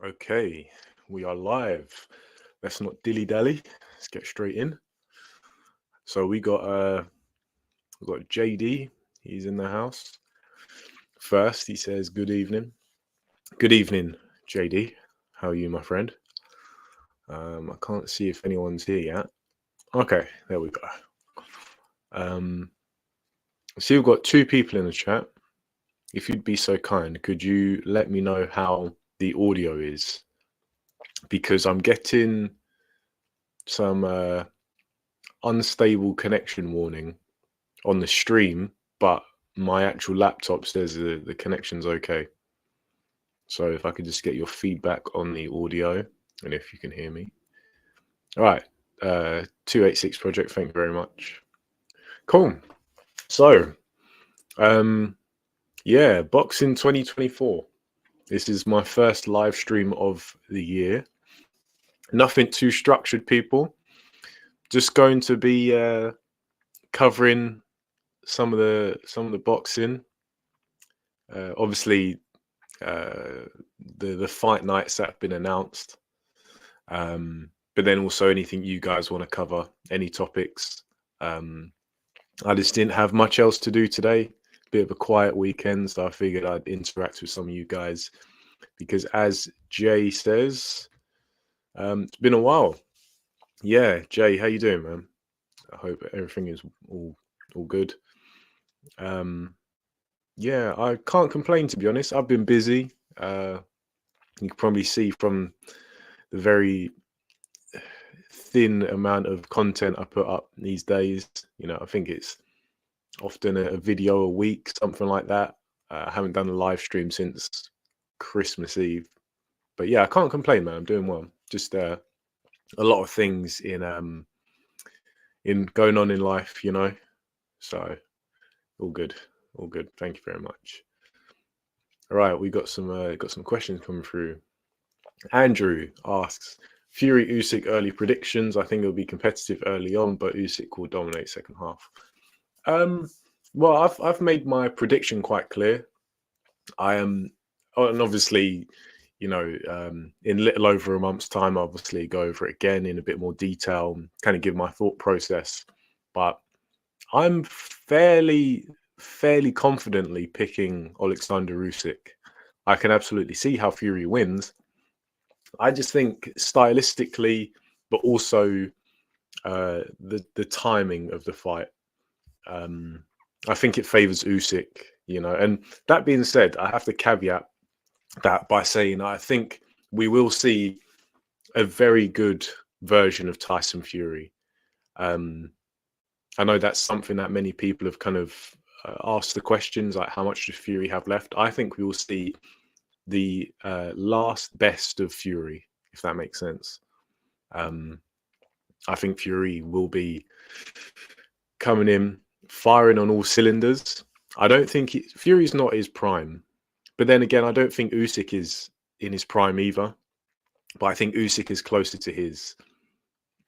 Okay, we are live. Let's not dilly-dally. Let's get straight in. So we got JD. He's in the house. First, he says good evening. Good evening, JD. How are you, my friend? I can't see if anyone's here yet. Okay, there we go. So we've got two people in the chat. If you'd be so kind, could you let me know how the audio is? Because I'm getting some unstable connection warning on the stream, but my actual laptop says the connection's okay. So if I could just get your feedback on the audio and if you can hear me. All right, 286 Project, thank you very much. Cool. So, yeah, Boxing 2024. This is my first live stream of the year. Nothing too structured, people. Just going to be covering some of the boxing. Obviously, the fight nights that have been announced, but then also anything you guys want to cover, any topics. I just didn't have much else to do today. Bit of a quiet weekend, so I figured I'd interact with some of you guys because, as Jay says, it's been a while. Yeah, Jay, how you doing, man? I hope everything is all good. Yeah, I can't complain, to be honest. I've been busy. You can probably see from the very thin amount of content I put up these days. You know, I think it's often a video a week, something like that. I haven't done a live stream since Christmas Eve. But yeah, I can't complain, man. I'm doing well. Just a lot of things in going on in life, you know. So all good. All good. Thank you very much. All right, we got some questions coming through. Andrew asks, Fury Usyk early predictions. I think it'll be competitive early on, but Usyk will dominate second half. Well, I've made my prediction quite clear. I am, and obviously, you know, in little over a month's time, I'll obviously go over it again in a bit more detail, kind of give my thought process. But I'm fairly confidently picking Alexander Usyk. I can absolutely see how Fury wins. I just think stylistically, but also the timing of the fight. I think it favors Usyk, you know. And that being said, I have to caveat that by saying I think we will see a very good version of Tyson Fury. I know that's something that many people have kind of asked the questions, like how much does Fury have left? I think we will see the last best of Fury, if that makes sense. I think Fury will be coming in, firing on all cylinders. I don't think Fury's not his prime, but then again, I don't think Usyk is in his prime either. But I think Usyk is closer to his.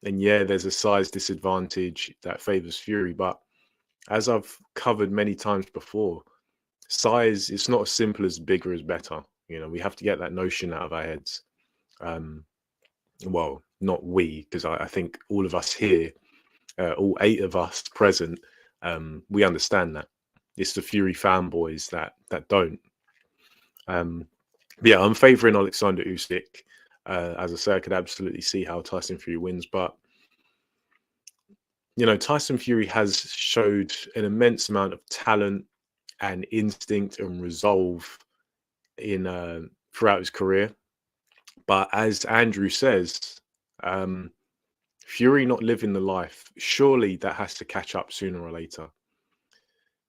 And yeah, there's a size disadvantage that favors Fury, but as I've covered many times before, size, it's not as simple as bigger is better. You know, we have to get that notion out of our heads. Well, not we, because I think all of us here, all 8 of us present, we understand that. It's the Fury fanboys that don't. Yeah, I'm favouring Alexander Usyk. As I say, I could absolutely see how Tyson Fury wins, but you know, Tyson Fury has showed an immense amount of talent and instinct and resolve in throughout his career. But as Andrew says, Fury not living the life, surely that has to catch up sooner or later.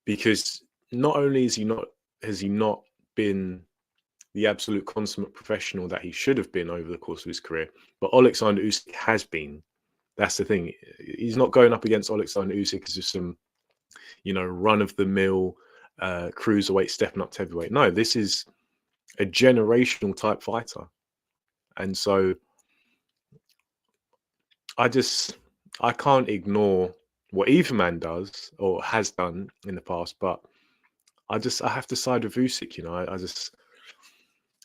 Because not only has he not been the absolute consummate professional that he should have been over the course of his career, but Alexander Usyk has been. That's the thing. He's not going up against Alexander Usyk as just some, you know, run-of-the-mill cruiserweight stepping up to heavyweight. No, this is a generational type fighter. And so I can't ignore what either man does or has done in the past, but I have to side with Usyk, you know.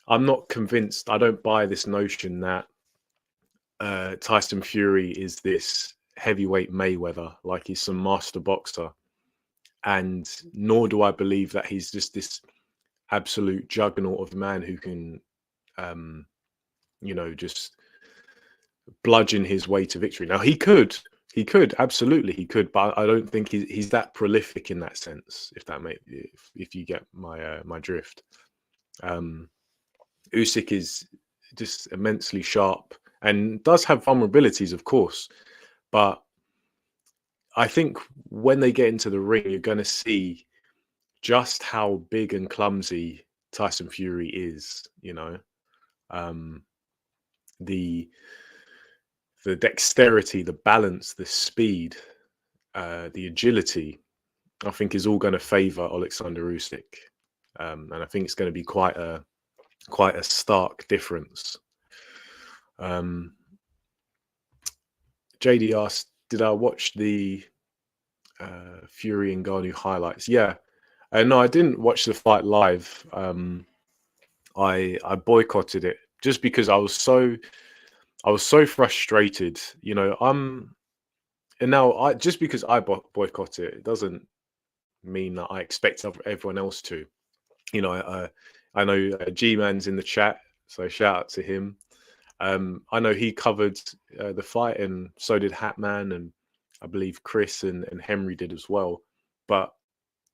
I'm not convinced. I don't buy this notion that Tyson Fury is this heavyweight Mayweather, like he's some master boxer, and nor do I believe that he's just this absolute juggernaut of a man who can, um, just bludgeon his way to victory. Now absolutely, he could, but I don't think he's that prolific in that sense. If you get my drift, Usyk is just immensely sharp and does have vulnerabilities, of course, but I think when they get into the ring, you're going to see just how big and clumsy Tyson Fury is. Um, the the dexterity, the balance, the speed, the agility, I think is all going to favour Alexander Usyk, and I think it's going to be quite a stark difference. JD asked, "Did I watch the Fury and Ngannou highlights?" Yeah, no, I didn't watch the fight live. I boycotted it just because I was so frustrated. And now just because I boycott it doesn't mean that I expect everyone else to. I know G-Man's in the chat, so shout out to him. I know he covered the fight, and so did Hatman, and I believe Chris and Henry did as well.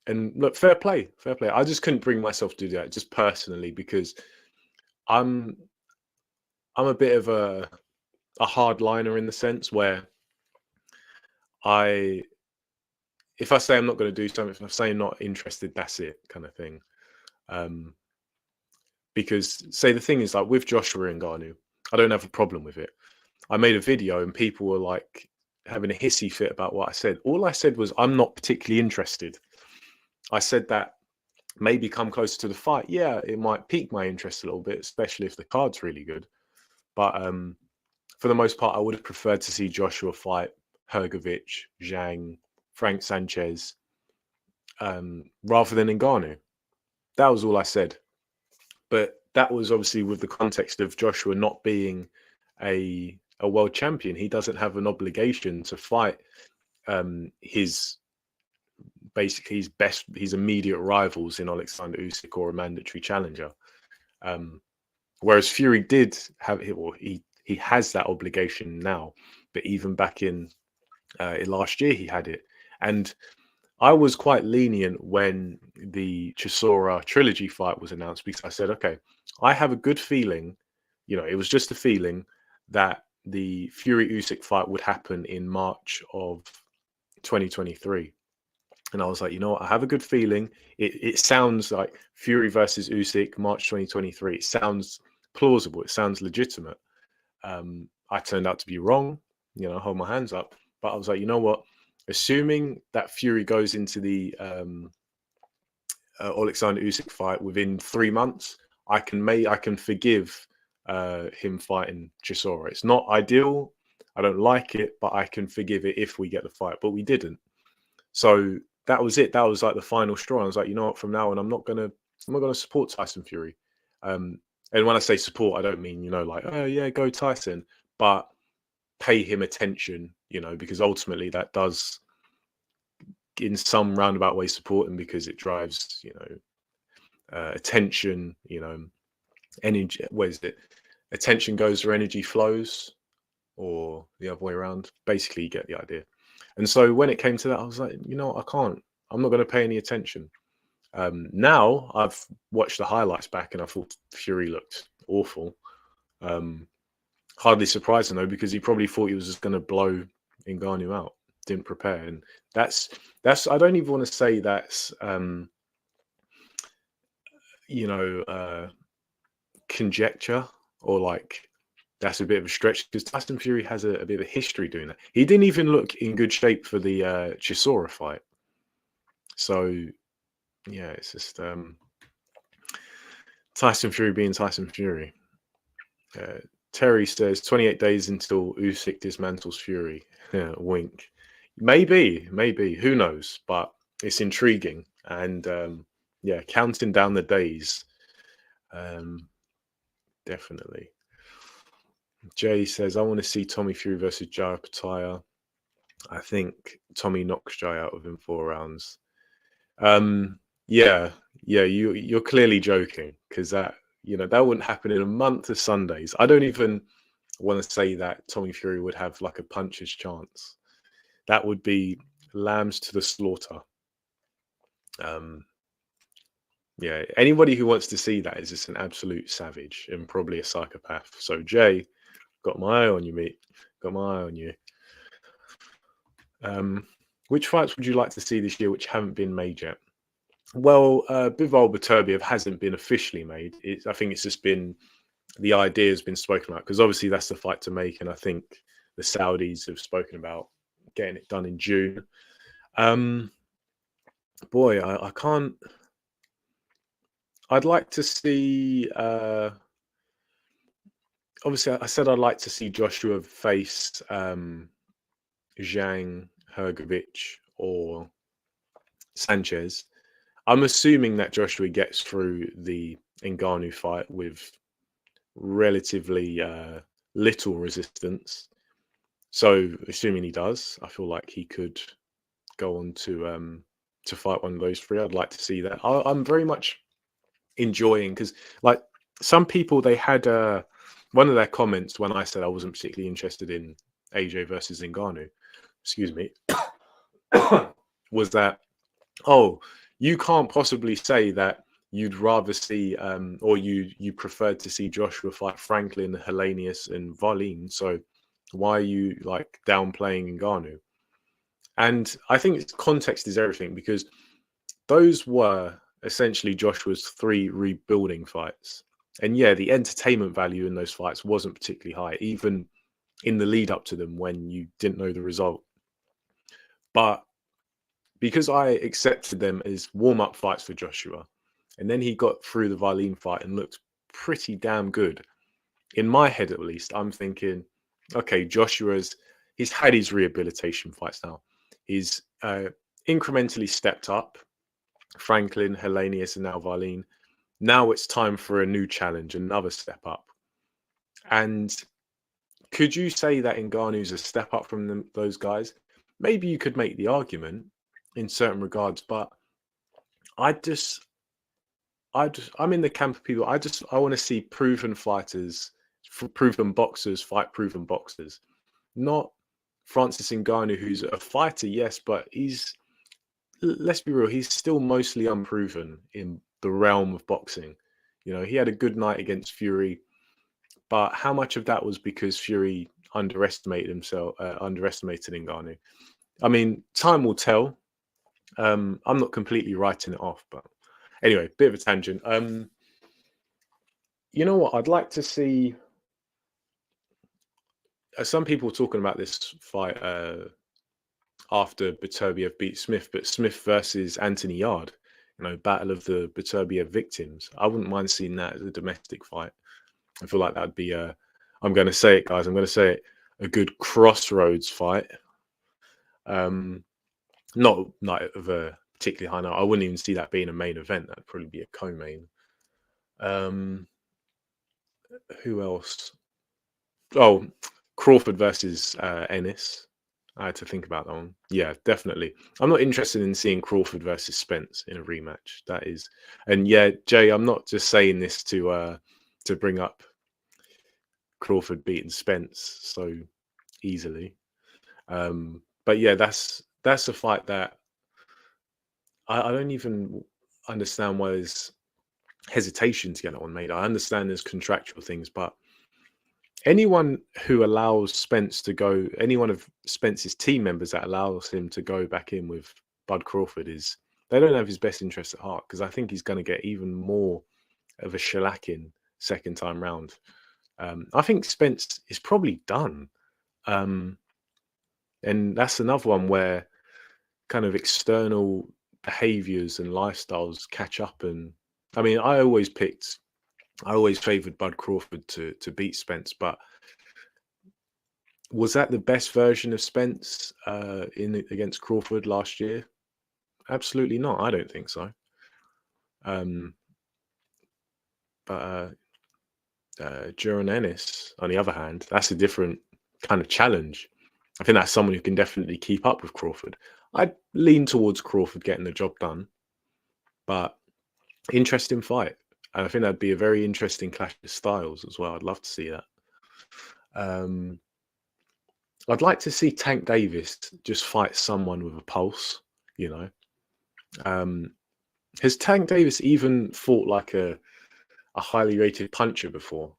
And look, fair play. I just couldn't bring myself to do that, just personally, because I'm a bit of a hardliner in the sense where if I say I'm not going to do something, if I say I'm not interested, that's it, kind of thing. Because the thing is, like with Joshua and Ngannou, I don't have a problem with it. I made a video and people were like having a hissy fit about what I said. All I said was I'm not particularly interested. I said that maybe come closer to the fight, yeah, it might pique my interest a little bit, especially if the card's really good. But for the most part, I would have preferred to see Joshua fight Hrgovic, Zhang, Frank Sanchez, rather than Ngannou. That was all I said. But that was obviously with the context of Joshua not being a world champion. He doesn't have an obligation to fight his immediate rivals in Alexander Usyk or a mandatory challenger. Whereas Fury did have it, or he has that obligation now. But even back in last year, he had it. And I was quite lenient when the Chisora trilogy fight was announced, because I said, okay, I have a good feeling, it was just a feeling that the Fury Usyk fight would happen in March of 2023. And I was like, I have a good feeling. It sounds like Fury versus Usyk, March 2023. It sounds plausible. It sounds legitimate. I turned out to be wrong, hold my hands up. But I was like, you know what? Assuming that Fury goes into the Alexander Usyk fight within 3 months, I can forgive him fighting Chisora. It's not ideal. I don't like it, but I can forgive it if we get the fight. But we didn't. So that was it. That was like the final straw. I was like, you know what? From now on, I'm not gonna support Tyson Fury. And when I say support, I don't mean like, oh yeah, go Tyson, but pay him attention. Because ultimately that does, in some roundabout way, support him, because it drives attention. Energy. Where is it? Attention goes where energy flows, or the other way around. Basically, you get the idea. And so when it came to that, I was like, I can't. I'm not going to pay any attention. Now I've watched the highlights back, and I thought Fury looked awful. Hardly surprising though, because he probably thought he was just going to blow Ngannou out. Didn't prepare, and that's. I don't even want to say that's conjecture, or like that's a bit of a stretch, because Tyson Fury has a bit of a history doing that. He didn't even look in good shape for the Chisora fight. So yeah, it's just Tyson Fury being Tyson Fury. Terry says 28 days until Usyk dismantles Fury. Yeah, wink. Maybe, who knows? But it's intriguing, and counting down the days. definitely. Jay says, I want to see Tommy Fury versus Jaya Pataya. I think Tommy knocks Jay out within 4 rounds. Yeah, you're clearly joking, because that that wouldn't happen in a month of Sundays. I don't even want to say that Tommy Fury would have like a puncher's chance. That would be lambs to the slaughter. Yeah, anybody who wants to see that is just an absolute savage and probably a psychopath. So Jay, got my eye on you, mate. Got my eye on you. Which fights would you like to see this year which haven't been made yet? Well, Bivol Beterbiev hasn't been officially made. I think it's just been, the idea has been spoken about, because obviously that's the fight to make, and I think the Saudis have spoken about getting it done in June. Boy, I can't. I'd like to see. Obviously, I said I'd like to see Joshua face Zhang, Hrgovic, or Sanchez. I'm assuming that Joshua gets through the Ngannou fight with relatively little resistance. So, assuming he does, I feel like he could go on to fight one of those three. I'd like to see that. I'm very much enjoying, because like some people, they had one of their comments when I said I wasn't particularly interested in AJ versus Ngannou, excuse me, was that, oh, you can't possibly say that you'd rather see or you preferred to see Joshua fight Franklin, Helenius, and Wallin, so why are you like downplaying Ngannou? And I think context is everything, because those were essentially Joshua's 3 rebuilding fights. And yeah, the entertainment value in those fights wasn't particularly high, even in the lead up to them when you didn't know the result. But because I accepted them as warm-up fights for Joshua, and then he got through the Wallin fight and looked pretty damn good, in my head at least, I'm thinking, okay, he's had his rehabilitation fights now. He's incrementally stepped up. Franklin, Helenius, and now Wallin. Now it's time for a new challenge, another step up. And could you say that Ngannou's a step up from those guys? Maybe you could make the argument in certain regards, but I'm in the camp of people. I want to see proven fighters, proven boxers fight proven boxers, not Francis Ngannou, who's a fighter, yes, but let's be real, he's still mostly unproven in the realm of boxing. He had a good night against Fury, but how much of that was because Fury underestimated Ngannou? I mean, time will tell. I'm not completely writing it off, but anyway, bit of a tangent. You know what? I'd like to see some people talking about this fight after Beterbiev beat Smith, but Smith versus Anthony Yard, battle of the Beterbiev victims. I wouldn't mind seeing that as a domestic fight. I feel like that'd be I'm going to say it, guys. I'm going to say it. A good crossroads fight. Not of a particularly high note. I wouldn't even see that being a main event. That'd probably be a co-main. Who else? Oh, Crawford versus Ennis. I had to think about that one. Yeah, definitely. I'm not interested in seeing Crawford versus Spence in a rematch. That is, and yeah, Jay, I'm not just saying this to bring up Crawford beating Spence so easily. But yeah, that's a fight that I don't even understand why there's hesitation to get that one made. I understand there's contractual things, but anyone who allows Spence to go, any one of Spence's team members that allows him to go back in with Bud Crawford, they don't have his best interest at heart, because I think he's going to get even more of a shellacking second time round. I think Spence is probably done. And that's another one where kind of external behaviors and lifestyles catch up. And I mean, I always favored Bud Crawford to beat Spence, but was that the best version of Spence against Crawford last year? Absolutely not. I don't think so. But Jaron Ennis, on the other hand, that's a different kind of challenge. I think that's someone who can definitely keep up with Crawford. I'd lean towards Crawford getting the job done, but interesting fight. And I think that'd be a very interesting clash of styles as well. I'd love to see that. Um, I'd like to see Tank Davis just fight someone with a pulse, you know. Um, has Tank Davis even fought like a highly rated puncher before?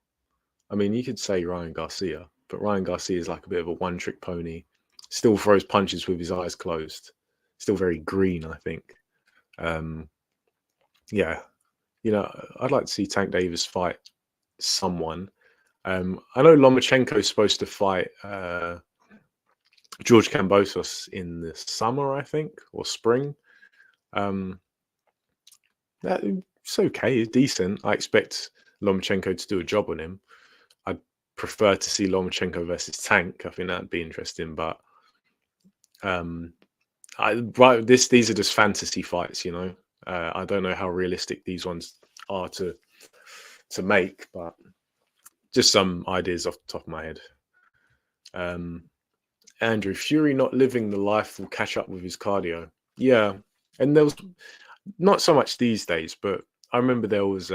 I mean, you could say Ryan Garcia, but Ryan Garcia is like a bit of a one-trick pony. Still throws punches with his eyes closed. Still very green, I think. Um, yeah, I'd like to see Tank Davis fight someone. I know Lomachenko is supposed to fight George Kambosos in the summer, I think, or spring. Um, it's okay, it's decent. I expect Lomachenko to do a job on him. I'd prefer to see Lomachenko versus Tank. I think that'd be interesting, but these are just fantasy fights, you know. I don't know how realistic these ones are to make, but just some ideas off the top of my head. Andrew, Fury not living the life will catch up with his cardio. Yeah, and there was not so much these days, but I remember there was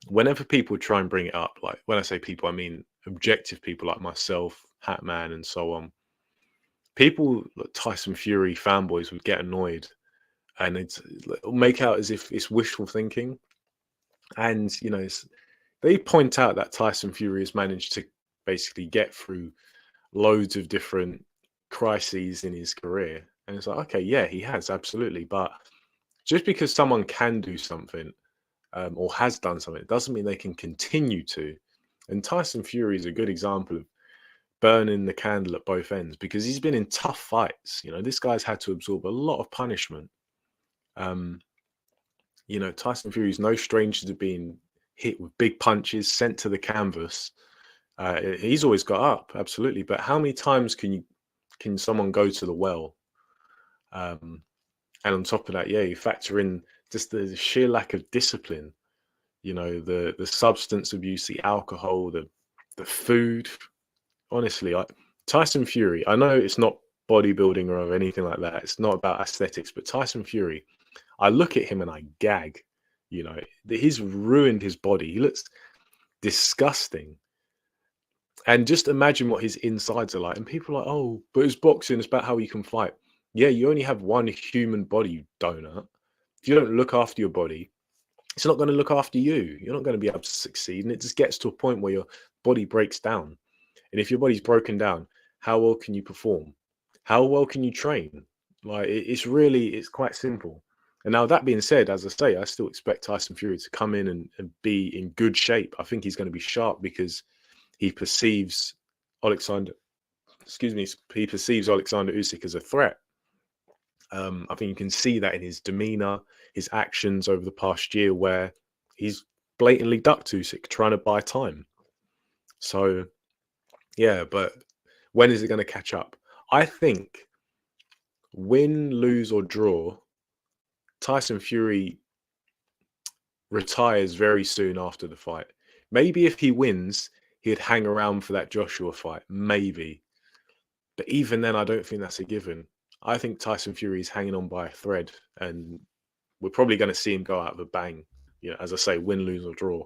whenever people try and bring it up, like when I say people, I mean objective people like myself, Hatman, and so on. People like Tyson Fury fanboys would get annoyed and it's make out as if it's wishful thinking. And they point out that Tyson Fury has managed to basically get through loads of different crises in his career. And it's like, okay, yeah, he has, absolutely. But just because someone can do something or has done something, it doesn't mean they can continue to. And Tyson Fury is a good example of burning the candle at both ends because he's been in tough fights. This guy's had to absorb a lot of punishment. Tyson Fury is no stranger to being hit with big punches, sent to the canvas. He's always got up, absolutely. But how many times can someone go to the well? And on top of that, yeah, you factor in just the sheer lack of discipline. The substance abuse, the alcohol, the food. Honestly, Tyson Fury. I know it's not bodybuilding or anything like that. It's not about aesthetics, but Tyson Fury. I look at him and I gag. He's ruined his body. He looks disgusting. And just imagine what his insides are like. And people are like, oh, but it's boxing. It's about how you can fight. Yeah, you only have one human body, you donut. If you don't look after your body, it's not going to look after you. You're not going to be able to succeed. And it just gets to a point where your body breaks down. And if your body's broken down, how well can you perform? How well can you train? Like, it's quite simple. And now that being said, as I say, I still expect Tyson Fury to come in and be in good shape. I think he's going to be sharp because he perceives Alexander Usyk as a threat. I think you can see that in his demeanor, his actions over the past year, where he's blatantly ducked Usyk, trying to buy time. So, yeah, but when is it going to catch up? I think win, lose, or draw, Tyson Fury retires very soon after the fight. Maybe if he wins, he'd hang around for that Joshua fight. Maybe. But even then, I don't think that's a given. I think Tyson Fury is hanging on by a thread, and we're probably going to see him go out with a bang. As I say, win, lose, or draw.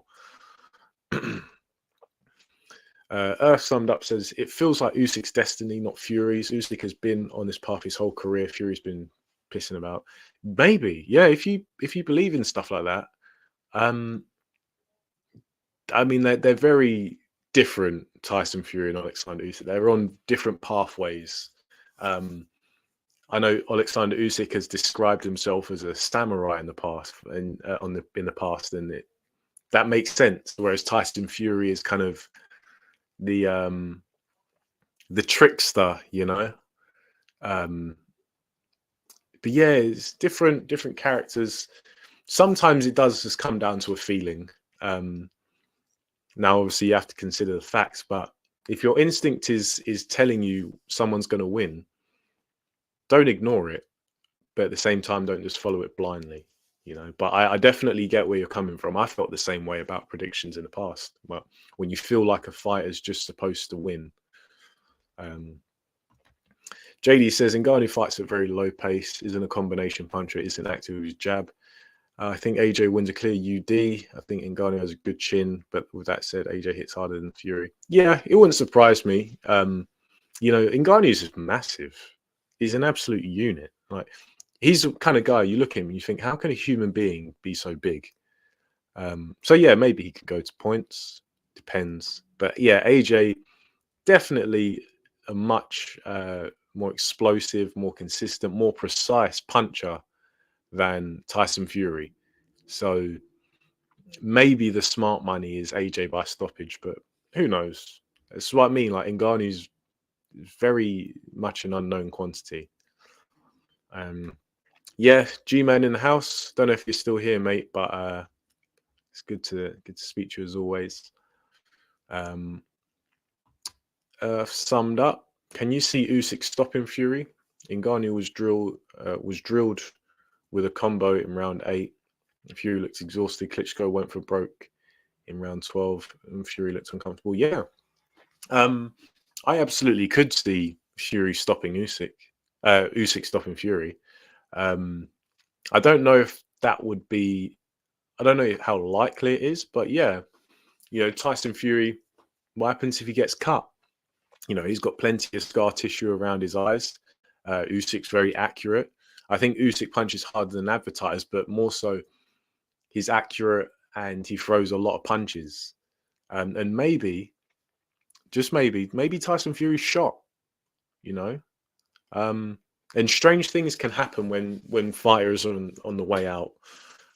Earth Summed Up says, it feels like Usyk's destiny, not Fury's. Usyk has been on this path his whole career. Fury's been pissing about. Maybe, yeah. If you believe in stuff like that, I mean, they're very different. Tyson Fury and Alexander Usyk. They're on different pathways. I know Alexander Usyk has described himself as a samurai in the past, and that makes sense. Whereas Tyson Fury is kind of the trickster, but yeah, it's different characters. Sometimes it does just come down to a feeling. Now obviously you have to consider the facts, but if your instinct is telling you someone's going to win, don't ignore it, but at the same time don't just follow it blindly. But I definitely get where you're coming from. I felt the same way about predictions in the past. But when you feel like a fighter's just supposed to win. JD says, Ngannou fights at very low pace, isn't a combination puncher, isn't active with his jab. I think AJ wins a clear UD. I think Ngannou has a good chin, but with that said, AJ hits harder than Fury. Yeah, it wouldn't surprise me. Ngannou is massive. He's an absolute unit. Like, he's the kind of guy, you look at him and you think, how can a human being be so big? So yeah, maybe he could go to points. Depends. But yeah, AJ, definitely a much more explosive, more consistent, more precise puncher than Tyson Fury. So maybe the smart money is AJ by stoppage, but who knows? That's what I mean. Like, Ngannou's very much an unknown quantity. Yeah, G-Man in the house. Don't know if you're still here, mate, but it's good to speak to you as always. Summed up, can you see Usyk stopping Fury? Ngannou was drilled with a combo in round 8. Fury looked exhausted. Klitschko went for broke in round 12, and Fury looked uncomfortable. Yeah, I absolutely could see Fury stopping Usyk. Usyk stopping Fury. I don't know if that would be. I don't know how likely it is, but yeah, Tyson Fury. What happens if he gets cut? He's got plenty of scar tissue around his eyes. Usyk's very accurate. I think Usyk punches harder than advertised, but more so, he's accurate and he throws a lot of punches. And maybe, just maybe Tyson Fury's shot. And strange things can happen when fighters are on the way out.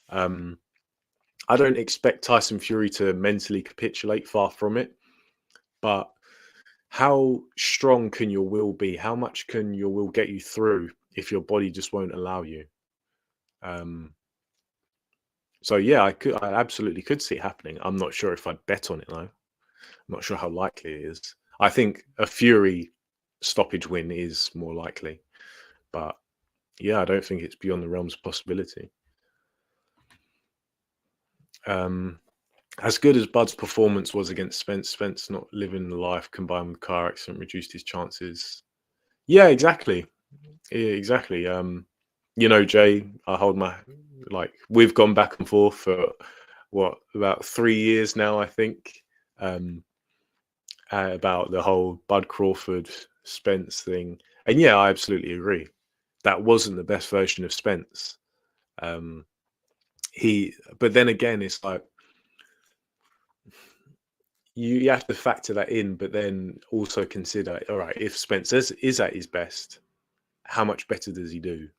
I don't expect Tyson Fury to mentally capitulate, far from it. But how strong can your will be? How much can your will get you through if your body just won't allow you? So yeah, I absolutely could see it happening. I'm not sure if I'd bet on it though. I'm not sure how likely it is. I think a Fury stoppage win is more likely, but yeah, I don't think it's beyond the realms of possibility. As good as Bud's performance was against Spence not living the life combined with car accident reduced his chances. Yeah, exactly. Yeah, exactly. Jay, I hold my we've gone back and forth for about 3 years now, I think, about the whole Bud Crawford Spence thing. And yeah, I absolutely agree. That wasn't the best version of Spence. But then again, it's like you have to factor that in, but then also consider, all right, if Spence is at his best, how much better does he do?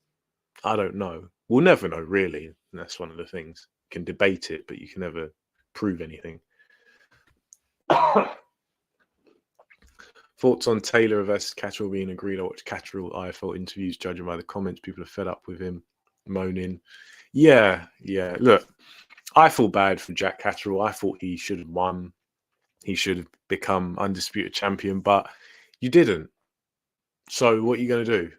I don't know. We'll never know, really. And that's one of the things. You can debate it, but you can never prove anything. Thoughts on Taylor versus Catterall being agreed? I watched Catterall IFL interviews, judging by the comments. People are fed up with him moaning. Yeah. Look, I feel bad for Jack Catterall. I thought he should have won. He should have become undisputed champion, but you didn't. So what are you going to do?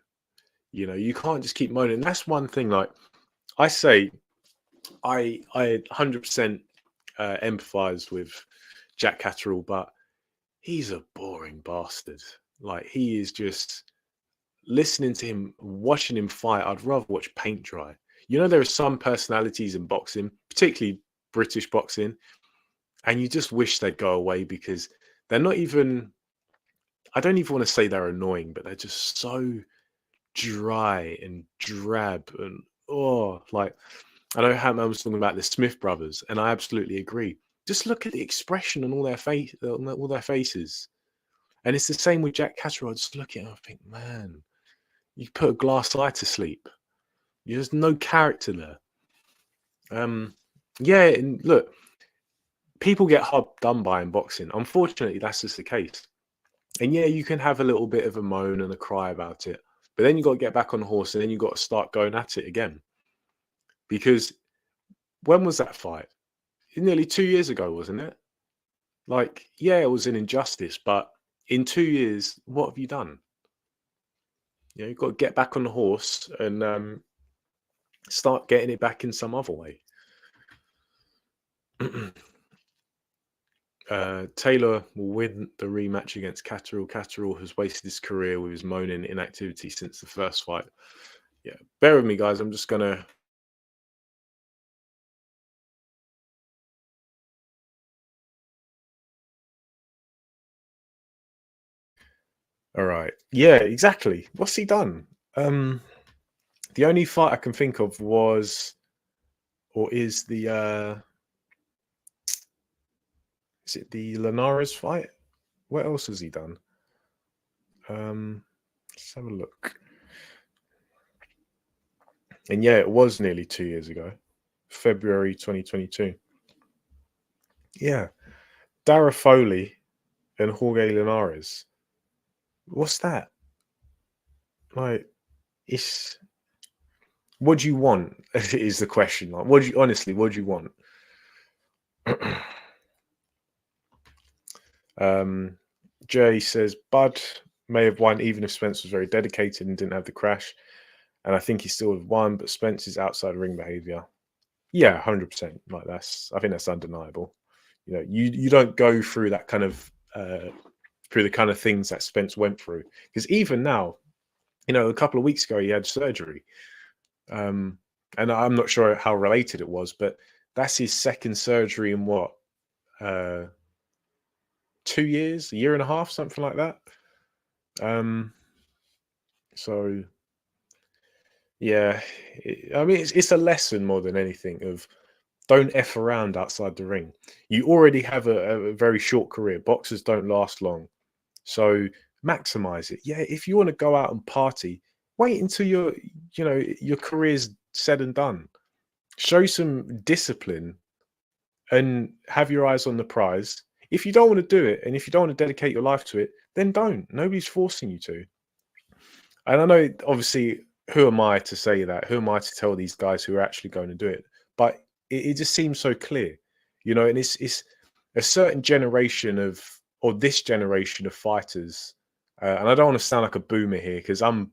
You can't just keep moaning. That's one thing. Like I say, I 100% empathize with Jack Catterall, but he's a boring bastard. Like, he is just listening to him, watching him fight. I'd rather watch paint dry. There are some personalities in boxing, particularly British boxing, and you just wish they'd go away because they're not even. I don't even want to say they're annoying, but they're just so dry and drab and I know how I was talking about the Smith brothers, and I absolutely agree. Just look at the expression on all their faces, and it's the same with Jack Catterall. I just look at him and think, man, you put a glass eye to sleep. There's no character there. Yeah, and look, people get hard done by in boxing. Unfortunately, that's just the case. And yeah, you can have a little bit of a moan and a cry about it, but then you got to get back on the horse, and then you got to start going at it again. Because when was that fight? Nearly 2 years ago, wasn't it? Like, yeah, it was an injustice, but in 2 years, what have you done? You've got to get back on the horse and start getting it back in some other way. Taylor will win the rematch against Catterall. Catterall has wasted his career with his moaning inactivity since the first fight. Yeah, bear with me, guys. I'm just gonna. All right. Yeah, exactly. What's he done? The only fight I can think of was, or is is it the Linares fight? What else has he done? Let's have a look. And yeah, it was nearly 2 years ago, February 2022. Yeah, Dara Foley and Jorge Linares. What's that? Like, it's what do you want? Is the question. Like, what do you honestly? What do you want? Jay says Bud may have won even if Spence was very dedicated and didn't have the crash. And I think he still would have won, but Spence is outside ring behavior. Yeah, 100%. Like I think that's undeniable. You know, you don't go through that kind of through the kind of things that Spence went through. Because even now, you know, a couple of weeks ago he had surgery. And I'm not sure how related it was, but that's his second surgery in what? 2 years, a year and a half, something like that. So yeah, I mean, it's a lesson more than anything of don't F around outside the ring. You already have a very short career. Boxers don't last long. So maximize it. Yeah, if you want to go out and party, wait until your career's said and done. Show some discipline and have your eyes on the prize. If you don't want to do it and if you don't want to dedicate your life to it, then don't. Nobody's forcing you to. And I know, obviously, who am I to say that? Who am I to tell these guys who are actually going to do it? But it just seems so clear, you know. And it's a certain generation of, or this generation of fighters. And I don't want to sound like a boomer here because I'm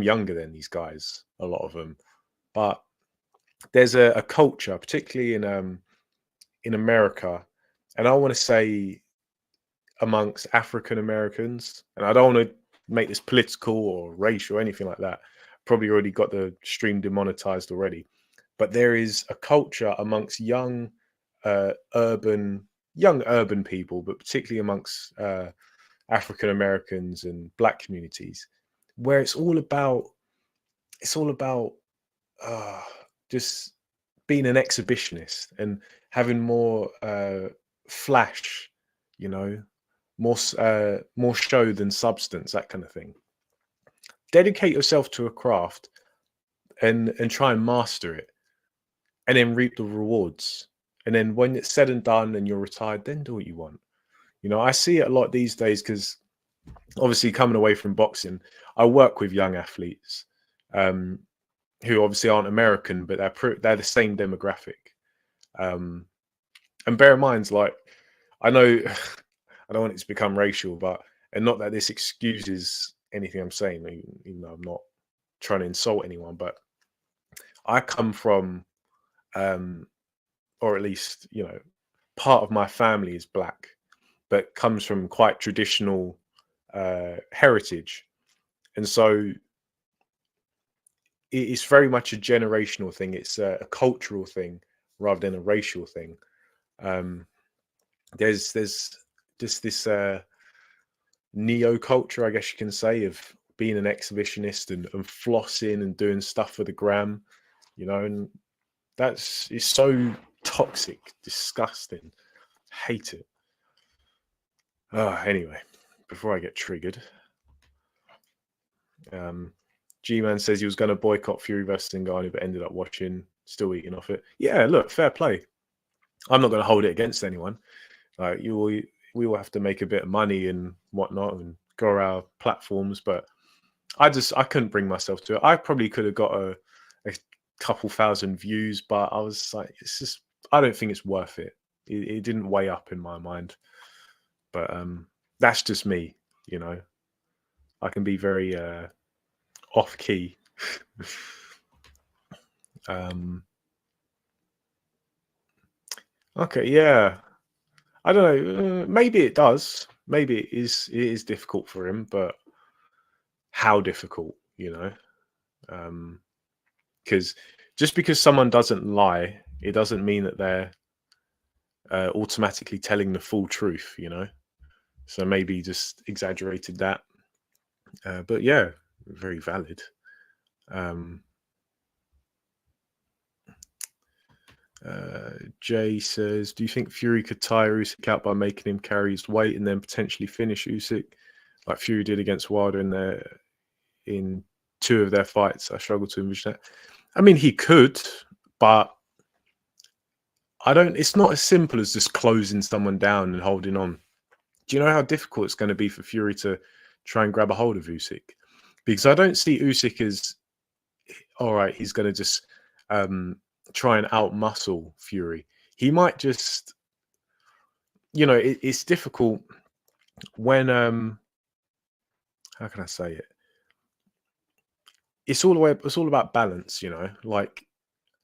younger than these guys, a lot of them. But there's a culture, particularly in America, and I want to say amongst African Americans, and I don't want to make this political or racial or anything like that. Probably already got the stream demonetized already, but there is a culture amongst young urban people, but particularly amongst African Americans and Black communities, where it's all about uh, just being an exhibitionist and having more flash, you know, more show than substance, that kind of thing. Dedicate yourself to a craft and try and master it, and then reap the rewards. And then when it's said and done and you're retired, then do what you want. You know, I see it a lot these days because obviously coming away from boxing, I work with young athletes who obviously aren't American, but they're the same demographic. And bear in mind, like, I know I don't want it to become racial, but and not that this excuses anything I'm saying, even though I'm not trying to insult anyone, but I come from, or at least, you know, part of my family is Black, but comes from quite traditional heritage. And so it's very much a generational thing. It's a cultural thing rather than a racial thing. Um, there's just this neo culture, I guess you can say, of being an exhibitionist and flossing and doing stuff for the gram, you know, and it's so toxic, disgusting. Hate it. Anyway, before I get triggered, G-Man says he was going to boycott Fury versus Ngannou, but ended up watching, still eating off it. Yeah, look, fair play. I'm not going to hold it against anyone. Like, we will have to make a bit of money and whatnot and grow our platforms, but I couldn't bring myself to it. I probably could have got a couple thousand views, but I was like, I don't think it's worth it. It didn't weigh up in my mind. But that's just me, you know. I can be very off key. Um, okay, yeah. I don't know. Maybe it does. Maybe it is. It is difficult for him, but how difficult? Because just because someone doesn't lie, it doesn't mean that they're automatically telling the full truth. So maybe he just exaggerated that. But yeah, very valid. Um, Jay says, "Do you think Fury could tire Usyk out by making him carry his weight and then potentially finish Usyk, like Fury did against Wilder in two of their fights?" I struggle to envision that. I mean, he could, but I don't. It's not as simple as just closing someone down and holding on. Do you know how difficult it's going to be for Fury to try and grab a hold of Usyk? Because I don't see Usyk as all right. He's going to just try and outmuscle Fury. He might just, it's difficult when how can I say it? It's all about balance. Like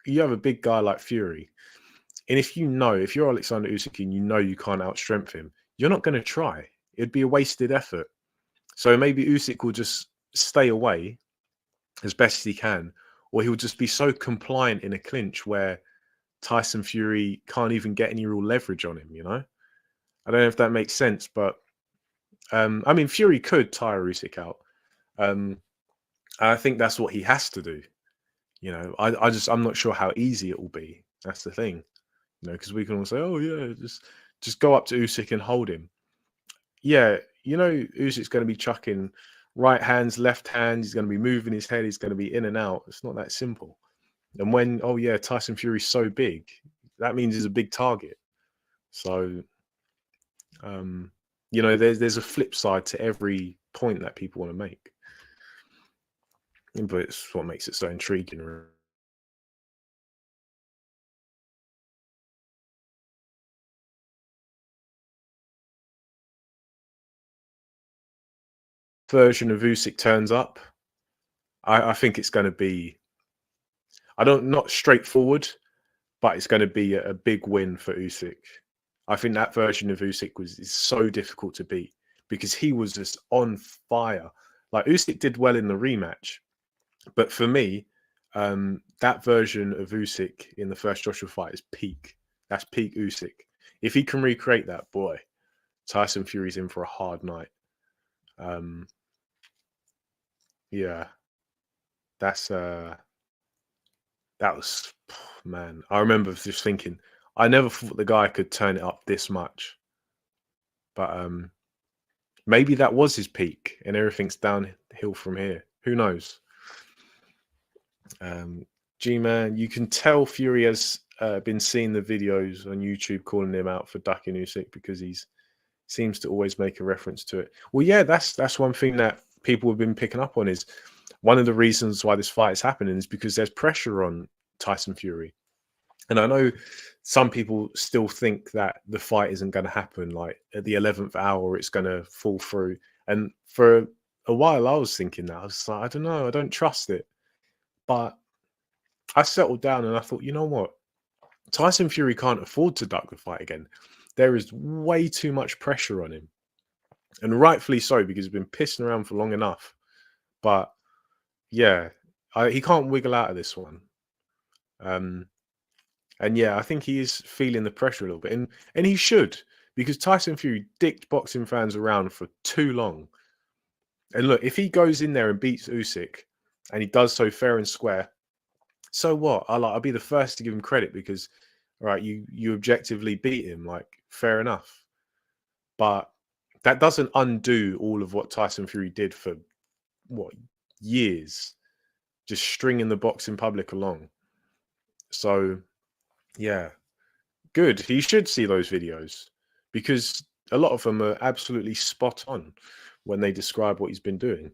you have a big guy like Fury, and if you're Alexander Usyk and you know you can't outstrength him, you're not going to try. It'd be a wasted effort. So maybe Usyk will just stay away as best as he can, or he'll just be so compliant in a clinch where Tyson Fury can't even get any real leverage on him. I don't know if that makes sense, but I mean, Fury could tire Usyk out. I think that's what he has to do. I'm not sure how easy it will be. That's the thing. Because we can all say, "Oh yeah, just go up to Usyk and hold him." Yeah, Usyk's going to be chucking right hands, left hands. He's going to be moving his head. He's going to be in and out. It's not that simple. And when, oh yeah, Tyson Fury's so big, that means he's a big target. So, there's a flip side to every point that people want to make. But it's what makes it so intriguing. Version of Usyk turns up, I think it's going to be, not straightforward, but it's going to be a big win for Usyk. I think that version of Usyk is so difficult to beat because he was just on fire. Like Usyk did well in the rematch, but for me, that version of Usyk in the first Joshua fight is peak. That's peak Usyk. If he can recreate that, boy, Tyson Fury's in for a hard night. Yeah, that's that was man. I remember just thinking, I never thought the guy could turn it up this much. But maybe that was his peak, and everything's downhill from here. Who knows? G-Man, you can tell Fury has been seeing the videos on YouTube calling him out for ducking Usyk because he's seems to always make a reference to it. Well, yeah, that's one thing that people have been picking up on is one of the reasons why this fight is happening is because there's pressure on Tyson Fury. And I know some people still think that the fight isn't going to happen. Like at the 11th hour, it's going to fall through. And for a while, I was thinking that. I was like, I don't know, I don't trust it. But I settled down and I thought, you know what? Tyson Fury can't afford to duck the fight again. There is way too much pressure on him. And rightfully so, because he's been pissing around for long enough. But yeah, he can't wiggle out of this one. And yeah, I think he is feeling the pressure a little bit, and he should, because Tyson Fury dicked boxing fans around for too long. And look, if he goes in there and beats Usyk, and he does so fair and square, so what? I'll be the first to give him credit because, all right, you objectively beat him, like fair enough. But that doesn't undo all of what Tyson Fury did for what years, just stringing the boxing public along. So yeah, good. He should see those videos because a lot of them are absolutely spot on when they describe what he's been doing.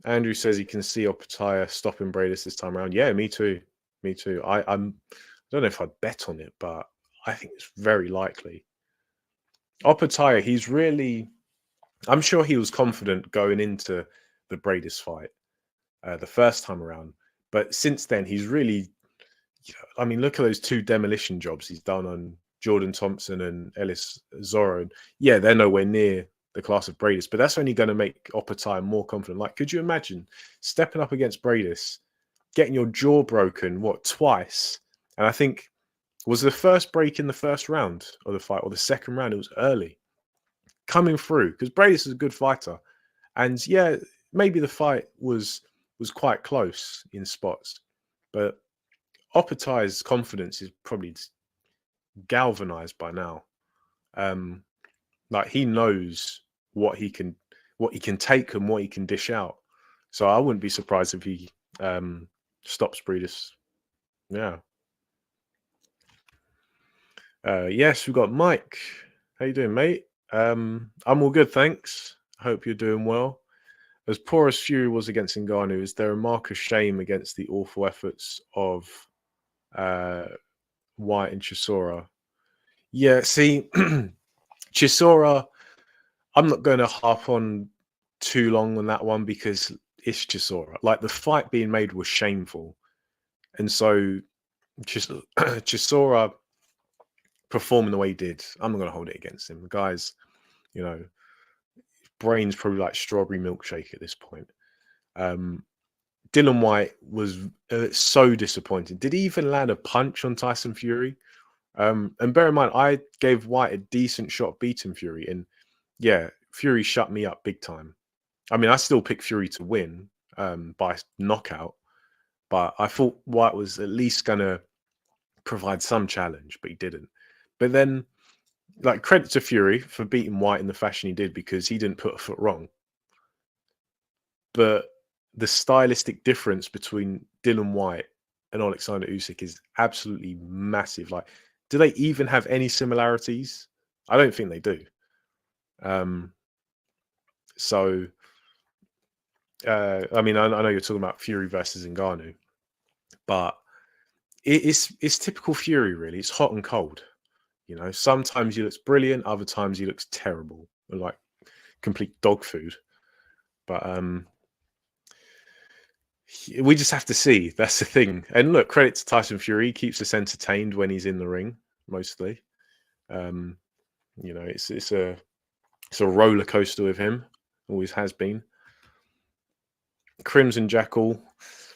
Andrew says he can see Opataya stopping Bradis this time around. Yeah, me too. Me too. I don't know if I'd bet on it, but I think it's very likely. Opataya, he's really. I'm sure he was confident going into the Bradis fight. the first time around. But since then, he's really, I mean, look at those 2 demolition jobs he's done on Jordan Thompson and Ellis Zorro. And yeah, they're nowhere near the class of Bradis, but that's only going to make Oppenheim more confident. Like, could you imagine stepping up against Bradis, getting your jaw broken, twice? And I think, was the first break in the first round of the fight or the second round? It was early. Coming through, because Bradis is a good fighter. And yeah, maybe the fight was quite close in spots, but Opetai's confidence is probably galvanized by now. Like, he knows what he can take and what he can dish out. So I wouldn't be surprised if he stops Bradis. Yeah. Yes, we've got Mike. How you doing, mate? I'm all good, thanks. Hope you're doing well. As poor as Fury was against Ngannou, is there a mark of shame against the awful efforts of White and Chisora? Yeah, see, Chisora, I'm not going to harp on too long on that one because it's Chisora. Like, the fight being made was shameful. And so Chisora performing the way he did, I'm not going to hold it against him. The guy's, brain's probably like strawberry milkshake at this point. Dylan White was so disappointing. Did he even land a punch on Tyson Fury? And bear in mind, I gave White a decent shot beating Fury. And yeah, Fury shut me up big time. I mean, I still picked Fury to win by knockout. But I thought White was at least going to provide some challenge, but he didn't. But then, like, credit to Fury for beating White in the fashion he did because he didn't put a foot wrong. But the stylistic difference between Dylan White and Alexander Usyk is absolutely massive. Like, do they even have any similarities? I don't think they do. I mean, I know you're talking about Fury versus Ngannou, but it's typical Fury, really. It's hot and cold. Sometimes he looks brilliant, other times he looks terrible, like complete dog food. But we just have to see. That's the thing. And look, credit to Tyson Fury. He keeps us entertained when he's in the ring, mostly. It's a roller coaster with him. Always has been. Crimson Jackal.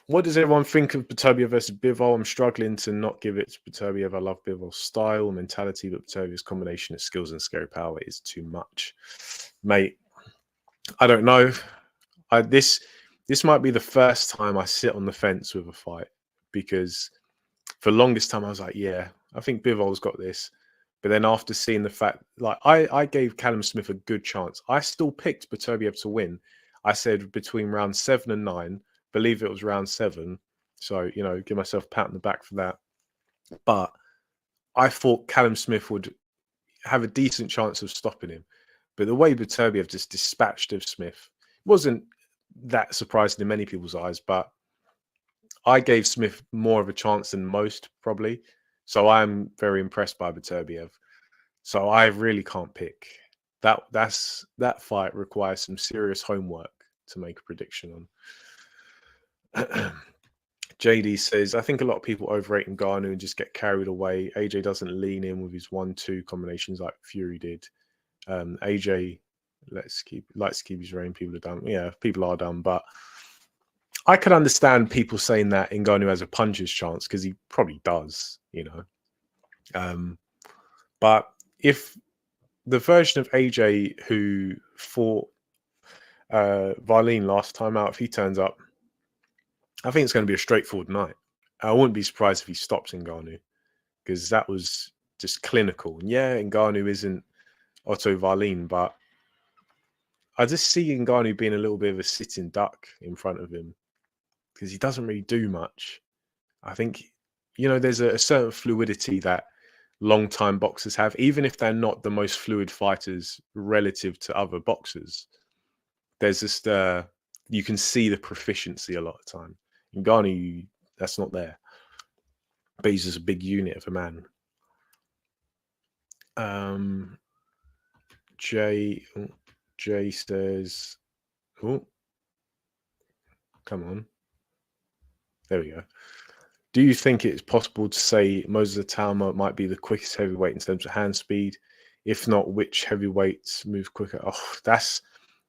What does everyone think of Beterbiev versus Bivol? I'm struggling to not give it to Beterbiev. I love Bivol's style, mentality, but Beterbiev's combination of skills and scary power is too much. Mate, I don't know. This might be the first time I sit on the fence with a fight, because for the longest time I was like, yeah, I think Bivol's got this. But then after seeing the fact, like, I gave Callum Smith a good chance. I still picked Beterbiev to win. I said between round 7 and 9. Believe it was round 7. So, give myself a pat on the back for that. But I thought Callum Smith would have a decent chance of stopping him. But the way Beterbiev just dispatched of Smith wasn't that surprising in many people's eyes. But I gave Smith more of a chance than most, probably. So I'm very impressed by Beterbiev. So I really can't pick. That fight requires some serious homework to make a prediction on. JD says, I think a lot of people overrate Ngannou and just get carried away. AJ doesn't lean in with his 1-2 combinations like Fury did. AJ likes to keep his reign. People are dumb. Yeah, people are dumb, but I could understand people saying that Ngannou has a puncher's chance because he probably does, But if the version of AJ who fought Varlene last time out, if he turns up, I think it's going to be a straightforward night. I wouldn't be surprised if he stops Ngannou, because that was just clinical. And yeah, Ngannou isn't Otto Varlene, but I just see Ngannou being a little bit of a sitting duck in front of him because he doesn't really do much. I think, there's a certain fluidity that long-time boxers have, even if they're not the most fluid fighters relative to other boxers. There's just you can see the proficiency a lot of the time. Ngannou, that's not there, but he's just a big unit of a man. Jay says, oh, come on, There we go. Do you think it's possible to say Moses Atama might be the quickest heavyweight in terms of hand speed? If not, which heavyweights move quicker? Oh, that's,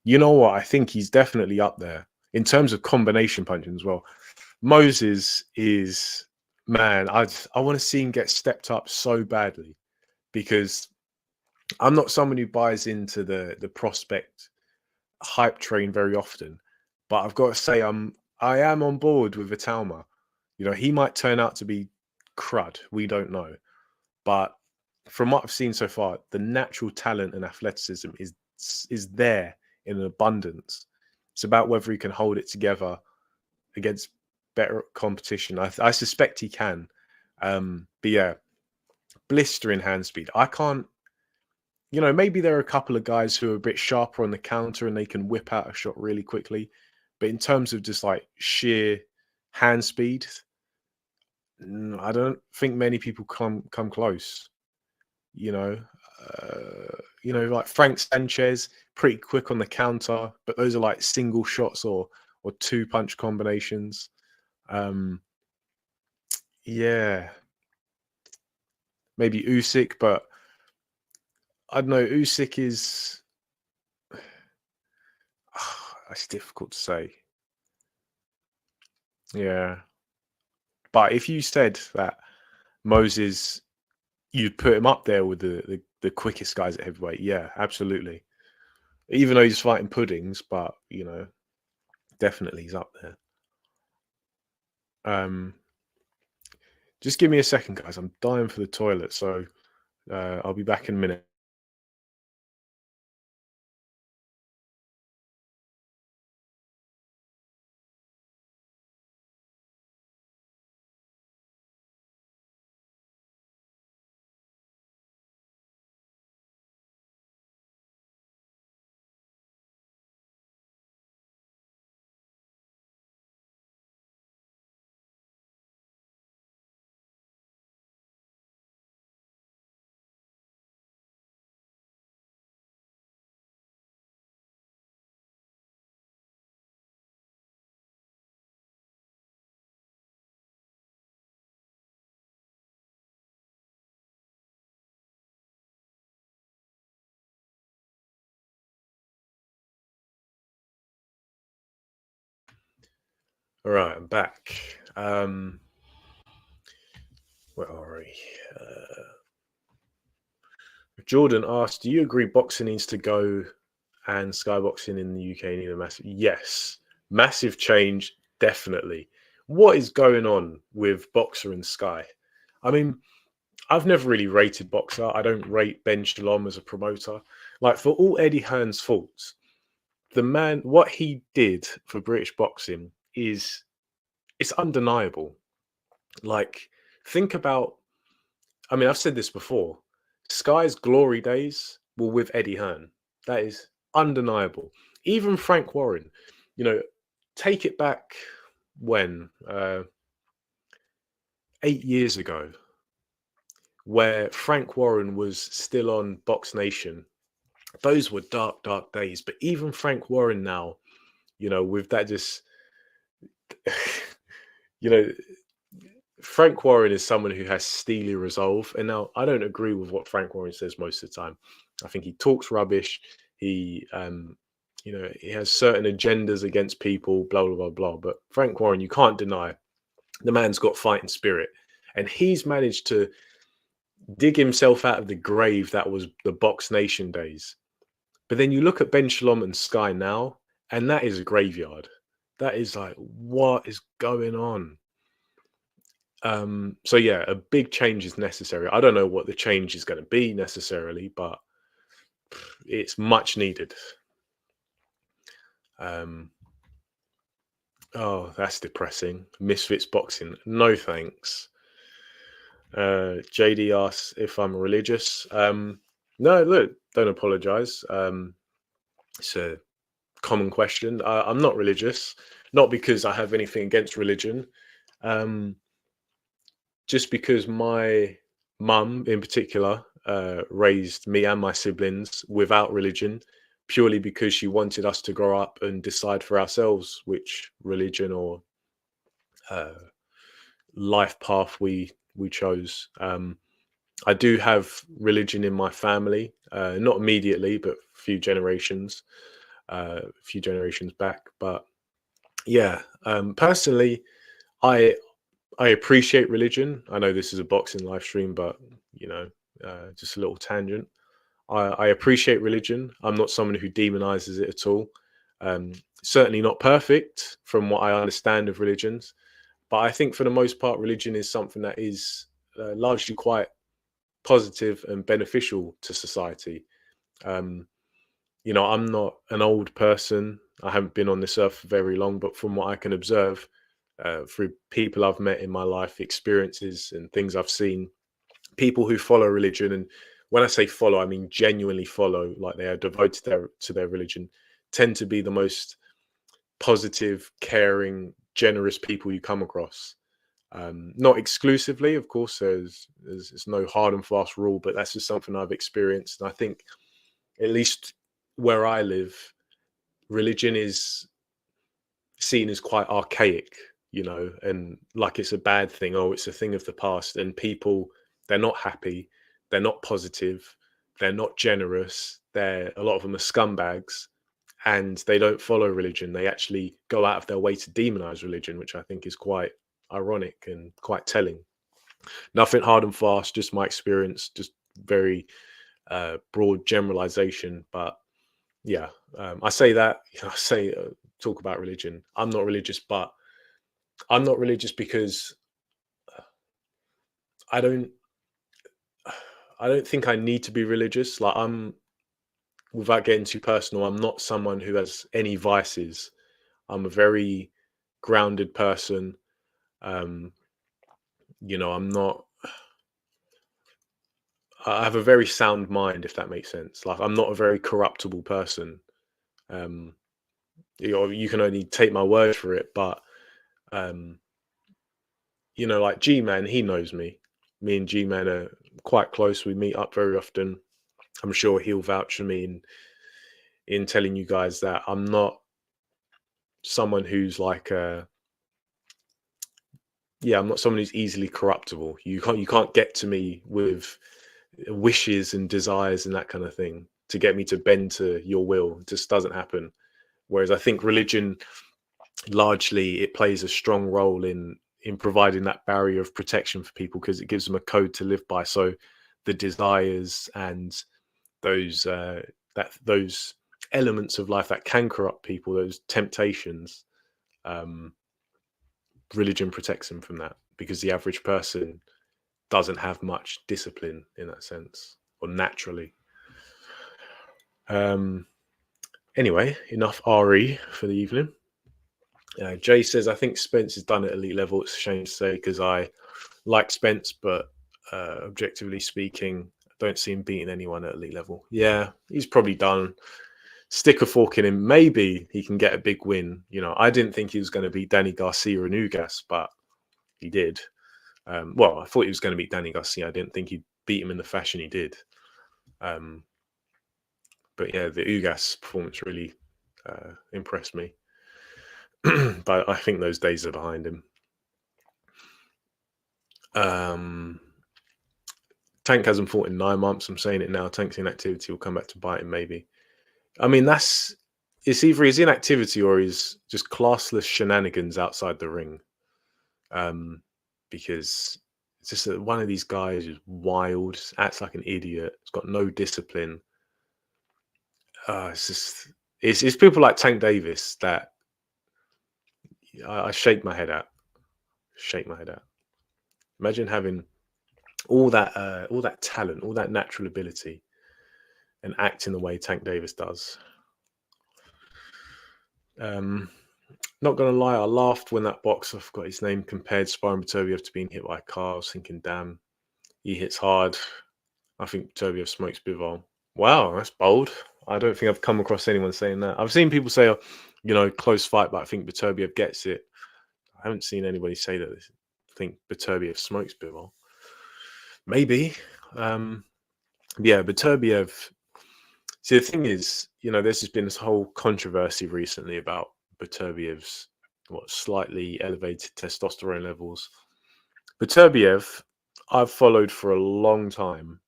you know what? I think he's definitely up there in terms of combination punching as well. Moses is, man, I want to see him get stepped up so badly, because I'm not someone who buys into the prospect hype train very often, but I've got to say I am on board with Vitalma. You know, he might turn out to be crud. We don't know, but from what I've seen so far, the natural talent and athleticism is there in abundance. It's about whether he can hold it together against better competition. I suspect he can. But yeah, blistering hand speed. I can't. You know, maybe there are a couple of guys who are a bit sharper on the counter and they can whip out a shot really quickly. But in terms of just like sheer hand speed, I don't think many people come close. You know, like Frank Sanchez, pretty quick on the counter, but those are like single shots or two punch combinations. Um, yeah, maybe Usyk, but I don't know. Usyk is it's difficult to say. Yeah, but if you said that Moses, you'd put him up there with the quickest guys at heavyweight. Yeah, absolutely. Even though he's fighting puddings, but you know, definitely he's up there. Just give me a second, guys. I'm dying for the toilet, so I'll be back in a minute. All right, I'm back. Where are we? Jordan asked, "Do you agree boxing needs to go and skyboxing in the UK need a massive?" Yes, massive change, definitely. What is going on with Boxer and Sky? I mean, I've never really rated Boxer. I don't rate Ben Shalom as a promoter. Like, for all Eddie Hearn's faults, the man, what he did for British boxing is, it's undeniable. Like, think about, I mean, I've said this before. Sky's glory days were with Eddie Hearn. That is undeniable. Even Frank Warren, you know, take it back when 8 years ago, where Frank Warren was still on Box Nation. Those were dark, dark days. But even Frank Warren now, you know, with that just, you know, Frank Warren is someone who has steely resolve. And now I don't agree with what Frank Warren says most of the time. I think he talks rubbish. He, you know, he has certain agendas against people, blah, blah, blah, blah. But Frank Warren, you can't deny the man's got fighting spirit. And he's managed to dig himself out of the grave that was the Box Nation days. But then you look at Ben Shalom and Sky now, and that is a graveyard. That is like, what is going on? So yeah, a big change is necessary. I don't know what the change is going to be necessarily, but it's much needed. Oh, that's depressing. Misfits boxing. No thanks. JD asks if I'm religious. No, look, don't apologize. It's a common question. I'm not religious, not because I have anything against religion. Just because my mum in particular raised me and my siblings without religion, purely because she wanted us to grow up and decide for ourselves which religion or uh, life path we chose. I do have religion in my family, not immediately, but a few generations back. But yeah, personally, I I appreciate religion. I know this is a boxing live stream, but you know, just a little tangent. I appreciate religion. I'm not someone who demonizes it at all. Um, Certainly not perfect from what I understand of religions, but I think for the most part, religion is something that is largely quite positive and beneficial to society. Um, I'm not an old person. I haven't been on this earth for very long, but from what I can observe through people I've met in my life, experiences, and things I've seen, people who follow religion, and when I say follow, I mean genuinely follow, like they are devoted to their religion, tend to be the most positive, caring, generous people you come across. Not exclusively, of course. There's no hard and fast rule, but that's just something I've experienced, and I think at least where I live, religion is seen as quite archaic, and like it's a bad thing. Oh, it's a thing of the past. And people, they're not happy, they're not positive, they're not generous. A lot of them are scumbags, and they don't follow religion. They actually go out of their way to demonize religion, which I think is quite ironic and quite telling. Nothing hard and fast, just my experience, just very broad generalization. But yeah, I say that, I say, talk about religion. I'm not religious, but I'm not religious because I don't, I don't think I need to be religious. Like without getting too personal, I'm not someone who has any vices. I'm a very grounded person. Um, I'm not. I have a very sound mind, if that makes sense. Like I'm not a very corruptible person. Um, you can only take my word for it, but um, like G Man, he knows me. Me and G Man are quite close. We meet up very often. I'm sure he'll vouch for me in telling you guys that I'm not someone who's like I'm not someone who's easily corruptible. You can't get to me with wishes and desires and that kind of thing to get me to bend to your will. It just doesn't happen. Whereas I think religion, largely, it plays a strong role in providing that barrier of protection for people because it gives them a code to live by. So the desires and those elements of life that can corrupt people, those temptations, um, religion protects them from that because the average person doesn't have much discipline in that sense, or naturally. Um, anyway, enough RE for the evening. Jay says, I think Spence is done at elite level. It's a shame to say because I like Spence, but objectively speaking, I don't see him beating anyone at elite level. Yeah, he's probably done. Stick a fork in him. Maybe he can get a big win. I didn't think he was going to beat Danny Garcia and Ugas, but he did. Well, I thought he was going to beat Danny Garcia. I didn't think he'd beat him in the fashion he did. But yeah, the Ugas performance really impressed me. But I think those days are behind him. Tank hasn't fought in 9 months. I'm saying it now. Tank's inactivity will come back to bite him, maybe. I mean, it's either his inactivity or his just classless shenanigans outside the ring. Because it's just that one of these guys is wild, just acts like an idiot. It's got no discipline. It's people like Tank Davis that I shake my head at. Shake my head at. Imagine having all that talent, all that natural ability, and acting the way Tank Davis does. Not gonna lie, I laughed when that boxer, I forgot his name, compared Spyro Beterbiev to being hit by a car. I was thinking, damn, he hits hard. I think Beterbiev smokes Bivol. Wow, that's bold. I don't think I've come across anyone saying that. I've seen people say, close fight, but I think Beterbiev gets it. I haven't seen anybody say that. I think Beterbiev smokes Bivol. Maybe. Yeah, Beterbiev. See, the thing is, there's just been this whole controversy recently about Beterbiev's slightly elevated testosterone levels. Beterbiev, I've followed for a long time,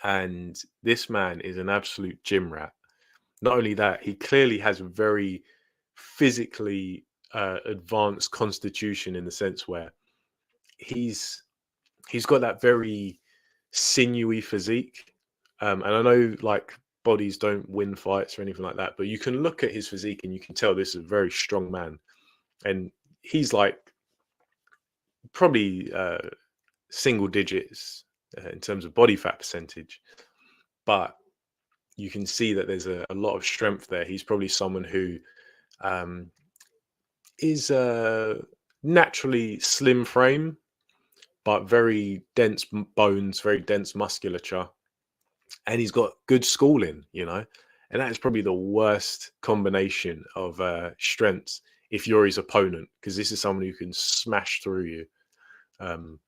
and this man is an absolute gym rat. Not only that, he clearly has a very physically advanced constitution, in the sense where he's he's got that very sinewy physique. And I know, like, bodies don't win fights or anything like that, but you can look at his physique and you can tell this is a very strong man. And he's like probably single digits in terms of body fat percentage, but you can see that there's a lot of strength there. He's probably someone who um, is naturally slim frame, but very dense bones, very dense musculature, and he's got good schooling, and that is probably the worst combination of strengths if you're his opponent, because this is someone who can smash through you, um,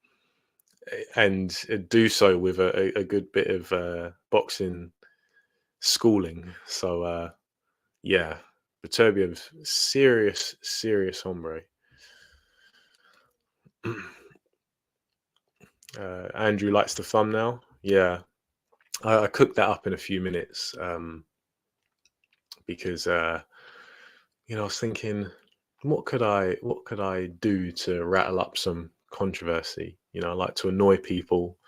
and do so with a good bit of boxing schooling. So yeah, Beterbiev's serious hombre. Andrew likes the thumbnail. Yeah, I cooked that up in a few minutes, because I was thinking, what could I do to rattle up some controversy? I like to annoy people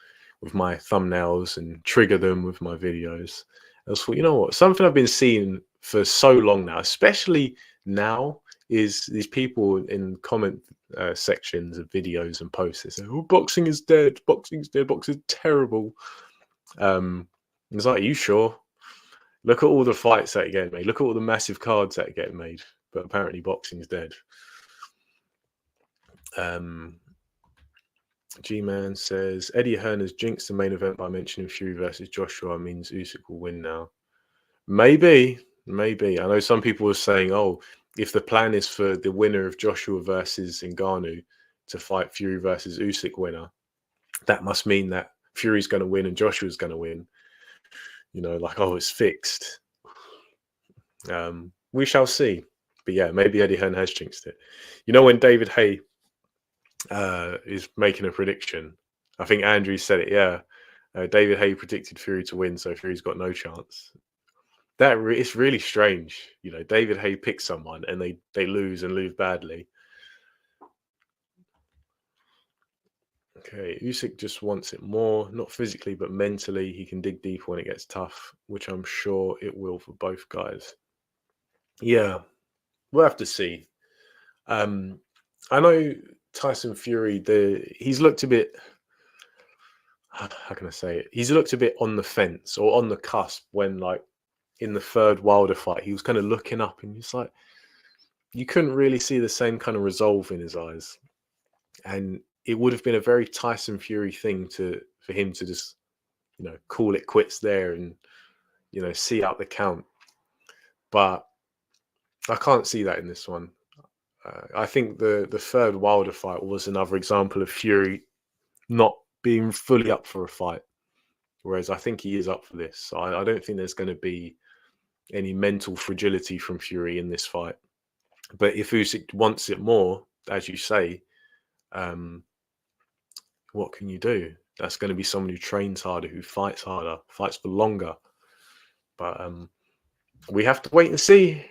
with my thumbnails and trigger them with my videos. I was thought, you know what, something I've been seeing for so long now, especially now, is these people in comment sections of videos and posts. They say, "Oh, boxing is dead. Boxing's dead. Boxing's terrible." It's like, are you sure? Look at all the fights that are getting made. Look at all the massive cards that are getting made. But apparently boxing's dead. G-Man says, Eddie Hearn has jinxed the main event by mentioning Fury versus Joshua means Usyk will win now. Maybe. I know some people were saying, oh, if the plan is for the winner of Joshua versus Ngannou to fight Fury versus Usyk winner, that must mean that Fury's going to win and Joshua's going to win. Like, oh, it's fixed. We shall see. But yeah, maybe Eddie Hearn has jinxed it. When David Haye is making a prediction, I think Andrew said it. Yeah, David Haye predicted Fury to win, so Fury's got no chance. It's really strange. David Haye picks someone and they lose and lose badly. Okay, Usyk just wants it more, not physically but mentally. He can dig deep when it gets tough, which I'm sure it will for both guys. Yeah, we'll have to see. I know Tyson Fury, he's looked a bit, how can I say it? He's looked a bit on the fence or on the cusp when, like, in the third Wilder fight, he was kind of looking up and it's like, you couldn't really see the same kind of resolve in his eyes. And it would have been a very Tyson Fury thing for him to just, call it quits there and, see out the count. But I can't see that in this one. I think the third Wilder fight was another example of Fury not being fully up for a fight, whereas I think he is up for this. So I don't think there's going to be any mental fragility from Fury in this fight. But if Usyk wants it more, as you say, what can you do? That's going to be someone who trains harder, who fights harder, fights for longer. But we have to wait and see.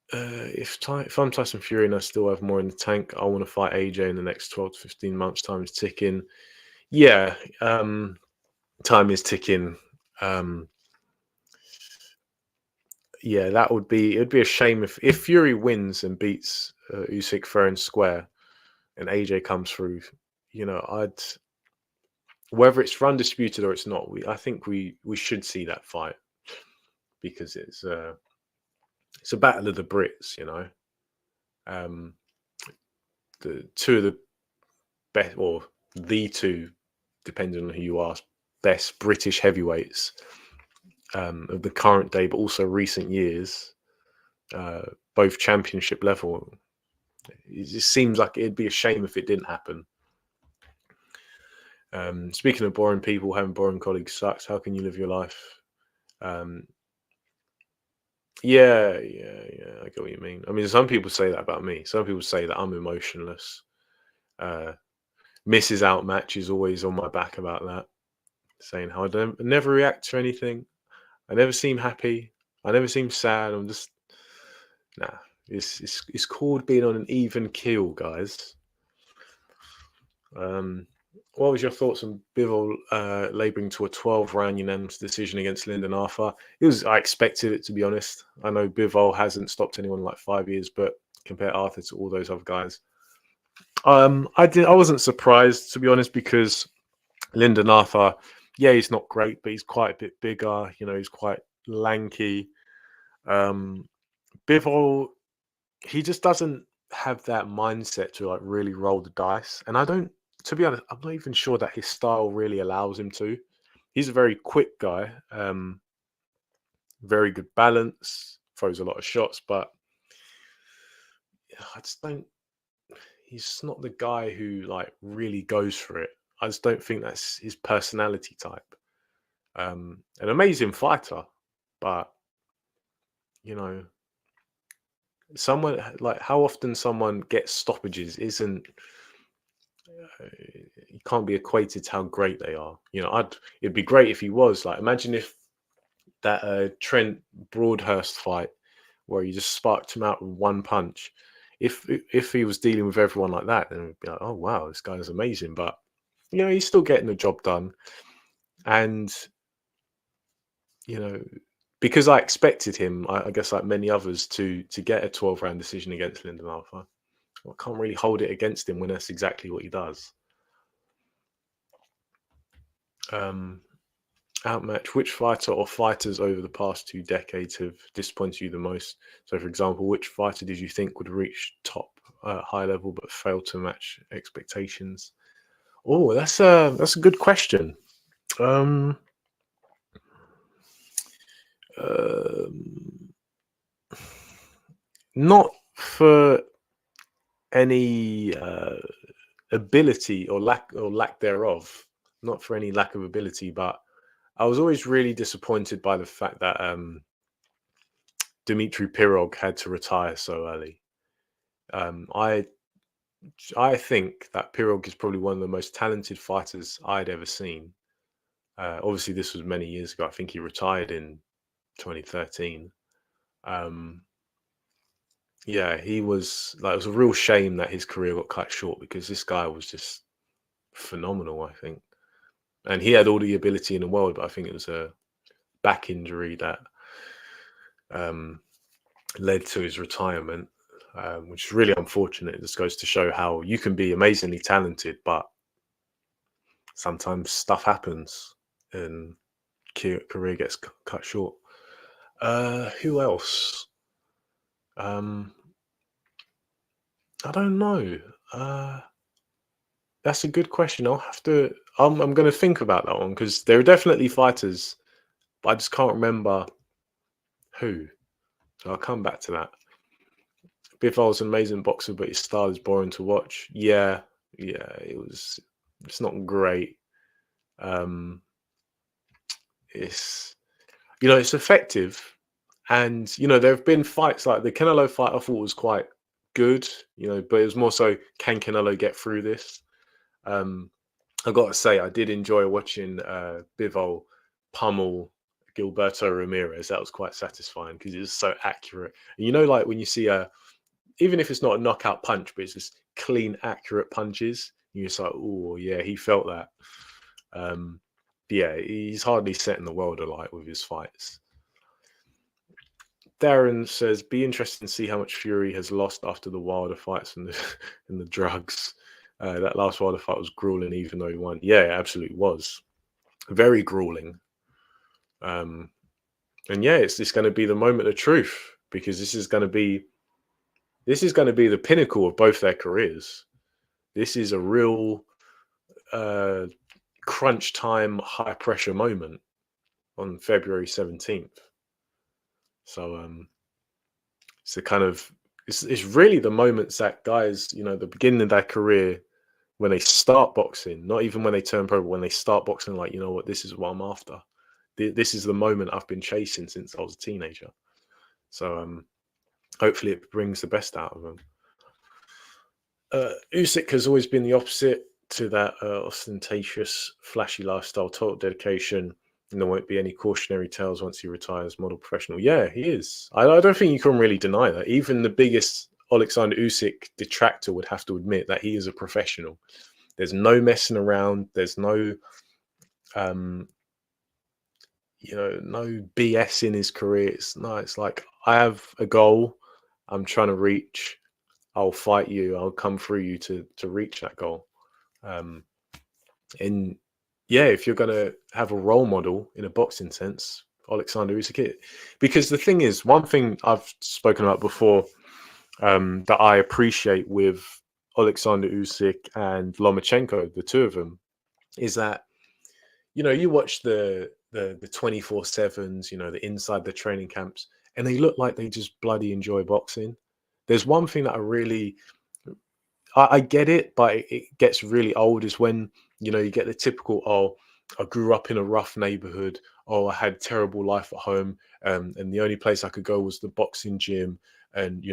If I'm Tyson Fury and I still have more in the tank, I want to fight AJ in the next 12 to 15 months. Time is ticking. Yeah, time is ticking. Yeah, it'd be a shame if Fury wins and beats Usyk fair and square, and AJ comes through. Whether it's for undisputed or it's not, I think we should see that fight, because it's a battle of the Brits. The two of the best, or the two, depending on who you ask, best British heavyweights of the current day, but also recent years, both championship level. It just seems like it'd be a shame if it didn't happen. Speaking of boring people, having boring colleagues sucks. How can you live your life? Um, yeah, yeah, yeah. I get what you mean. I mean, some people say that about me. Some people say that I'm emotionless. Uh, Misses out match is always on my back about that, saying how I never react to anything. I never seem happy. I never seem sad. I'm just nah. It's called being on an even keel, guys. Um, what was your thoughts on Bivol labouring to a 12-round unanimous decision against Lyndon Arthur? I expected it, to be honest. I know Bivol hasn't stopped anyone in like 5 years, but compare Arthur to all those other guys. I wasn't surprised, to be honest, because Lyndon Arthur, yeah, he's not great, but he's quite a bit bigger. He's quite lanky. Um, Bivol, he just doesn't have that mindset to like really roll the dice. And to be honest, I'm not even sure that his style really allows him to. He's a very quick guy, very good balance, throws a lot of shots, but I just don't. He's not the guy who like really goes for it. I just don't think that's his personality type. An amazing fighter, but you know, someone like how often someone gets stoppages isn't it can't be equated to how great they are. It'd be great if he was like imagine if that Trent Broadhurst fight where he just sparked him out with one punch. If he was dealing with everyone like that, then it'd be like, oh wow, this guy's amazing. But he's still getting the job done, and you know, because I expected him, I guess like many others, to get a 12-round decision against Lyndon Arthur. I can't really hold it against him when that's exactly what he does. Um, Outmatch, which fighter or fighters over the past 2 decades have disappointed you the most? So, for example, which fighter did you think would reach top high level but failed to match expectations? Oh, that's a good question. Um, um, Not for any ability or lack thereof. Not for any lack of ability, but I was always really disappointed by the fact that Dmitry Pirog had to retire so early. Um, I I think that Pirog is probably one of the most talented fighters I'd ever seen. Obviously, this was many years ago. I think he retired in 2013. Um, yeah, he was like it was a real shame that his career got cut short because this guy was just phenomenal. I think, and he had all the ability in the world, but I think it was a back injury that um, led to his retirement, which is really unfortunate. It just goes to show how you can be amazingly talented, but sometimes stuff happens and career gets cut short. Who else? Um, I don't know. Uh, that's a good question. I'll have to. I'm going to think about that one because there are definitely fighters, but I just can't remember who. So I'll come back to that. Bivol's an amazing boxer, but his style is boring to watch. Yeah, yeah, it was. It's not great. Um, it's it's effective, and there have been fights like the Canelo fight. I thought was quite good, but it was more so can Canelo get through this? Um, I got to say, I did enjoy watching Bivol pummel Gilberto Ramirez. That was quite satisfying because it was so accurate. And like when you see even if it's not a knockout punch, but it's just clean, accurate punches, you're just like, oh yeah, he felt that. Um, yeah, he's hardly setting the world alight with his fights. Darren says, "Be interesting to see how much Fury has lost after the Wilder fights and the and the drugs. That last Wilder fight was grueling, even though he won. Yeah, it absolutely was very grueling. Um, and yeah, it's going to be the moment of truth because this is going to be the pinnacle of both their careers. This is a real uh, crunch time, high pressure moment on February 17th. So it's the kind of it's really the moments that guys, the beginning of their career, when they start boxing, not even when they turn pro, but when they start boxing, like, you know what, this is what I'm after. This is the moment I've been chasing since I was a teenager. So hopefully it brings the best out of them. Usyk has always been the opposite to that ostentatious, flashy lifestyle, total dedication, and there won't be any cautionary tales once he retires. Model professional. Yeah, he is. I don't think you can really deny that. Even the biggest Alexander Usyk detractor would have to admit that he is a professional. There's no messing around. There's no, no BS in his career. It's like, I have a goal I'm trying to reach. I'll fight you. I'll come through you to reach that goal. And yeah, if you're gonna have a role model in a boxing sense, Alexander Usyk. Because the thing is, one thing I've spoken about before, that I appreciate with Alexander Usyk and Lomachenko, the two of them, is that, you watch the 24/7s, the inside the training camps, and they look like they just bloody enjoy boxing. There's one thing that I get it, but it gets really old is when, you get the typical, oh, I grew up in a rough neighborhood. Oh, I had a terrible life at home. And the only place I could go was the boxing gym. And,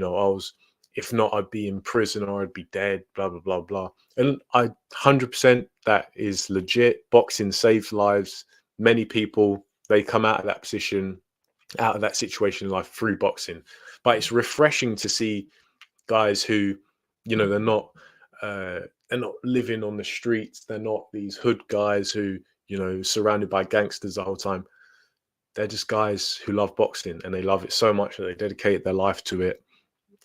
if not, I'd be in prison or I'd be dead, blah, blah, blah, blah. And 100% that is legit. Boxing saves lives. Many people, they come out of that position, out of that situation in life through boxing. But it's refreshing to see guys who, they're not living on the streets. They're not these hood guys who, surrounded by gangsters the whole time. They're just guys who love boxing, and they love it so much that they dedicate their life to it,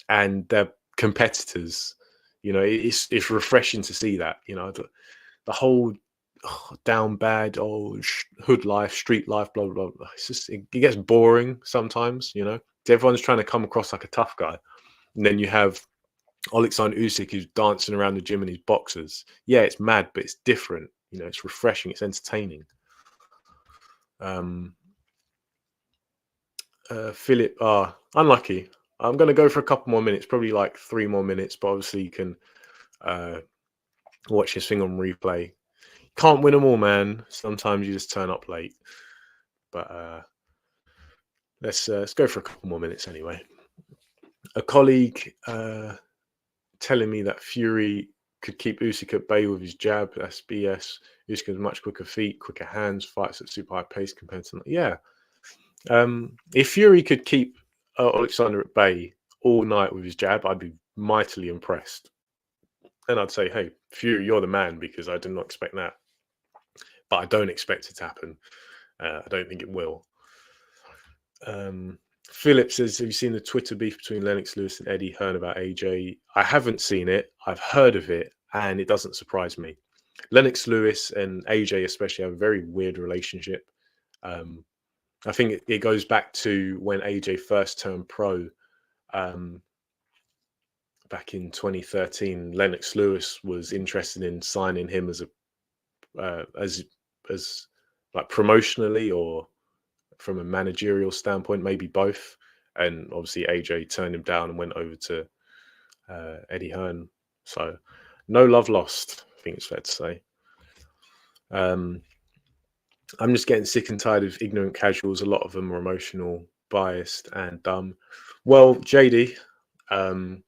and they're competitors. It's refreshing to see that. The whole down bad hood life, street life, blah blah blah. It's just it gets boring sometimes. Everyone's trying to come across like a tough guy, and then you have Alexander Usyk who's dancing around the gym in his boxers. Yeah, it's mad, but it's different. It's refreshing. It's entertaining. Philip, unlucky. I'm going to go for a couple more minutes, probably like 3 more minutes, but obviously you can watch this thing on replay. Can't win them all, man. Sometimes you just turn up late. But let's go for a couple more minutes anyway. A colleague telling me that Fury could keep Usyk at bay with his jab. That's BS. Usyk has much quicker feet, quicker hands, fights at super high pace compared to... Yeah. If Fury could keep Alexander at bay all night with his jab, I'd be mightily impressed. And I'd say, hey, Fury, you're the man, because I did not expect that. But I don't expect it to happen. I don't think it will. Philip says, have you seen the Twitter beef between Lennox Lewis and Eddie Hearn about AJ? I haven't seen it. I've heard of it, and it doesn't surprise me. Lennox Lewis and AJ especially have a very weird relationship. I think it goes back to when AJ first turned pro back in 2013. Lennox Lewis was interested in signing him as like promotionally or from a managerial standpoint, maybe both. And obviously AJ turned him down and went over to Eddie Hearn. So no love lost, I think it's fair to say. I'm just getting sick and tired of ignorant casuals. A lot of them are emotional, biased, and dumb. Well, JD, I'm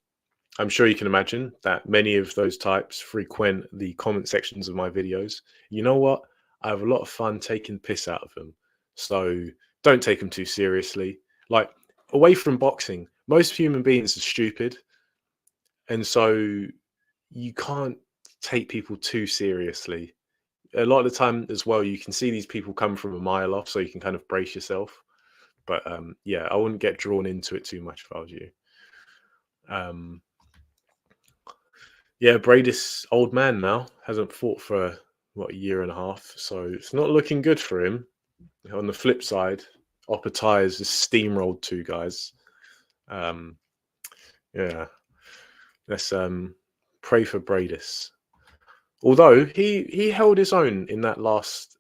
sure you can imagine that many of those types frequent the comment sections of my videos. You know what? I have a lot of fun taking piss out of them. So don't take them too seriously. Like, away from boxing, most human beings are stupid. And so you can't take people too seriously. A lot of the time as well, you can see these people come from a mile off, so you can kind of brace yourself. But yeah, I wouldn't get drawn into it too much if I was you. Yeah, Brady's old man now, hasn't fought for a year and a half, so it's not looking good for him. On the flip side, Oppenheimer has steamrolled 2 guys. Yeah, let's pray for Bradis. Although he held his own in that last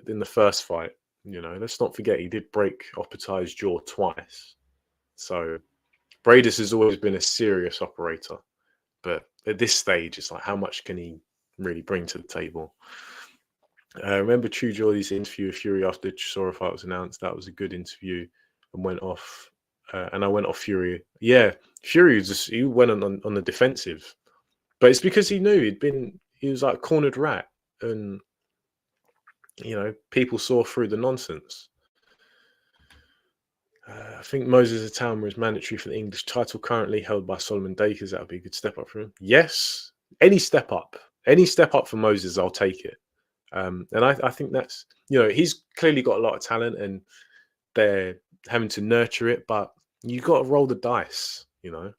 in the first fight. Let's not forget he did break Oppenheimer's jaw twice. So Bradis has always been a serious operator. But at this stage, it's like, how much can he really bring to the table. Remember True Geordie's interview with Fury after the Chisora fight was announced? That was a good interview, and went off. And I went off Fury. Yeah, Fury was just, he went on the defensive, but it's because he knew he was like cornered rat, and people saw through the nonsense. I think Moses Atama is mandatory for the English title currently held by Solomon Dakers. That would be a good step up for him. Yes, any step up for Moses, I'll take it. And I think that's, he's clearly got a lot of talent, and they're having to nurture it, but you got to roll the dice. You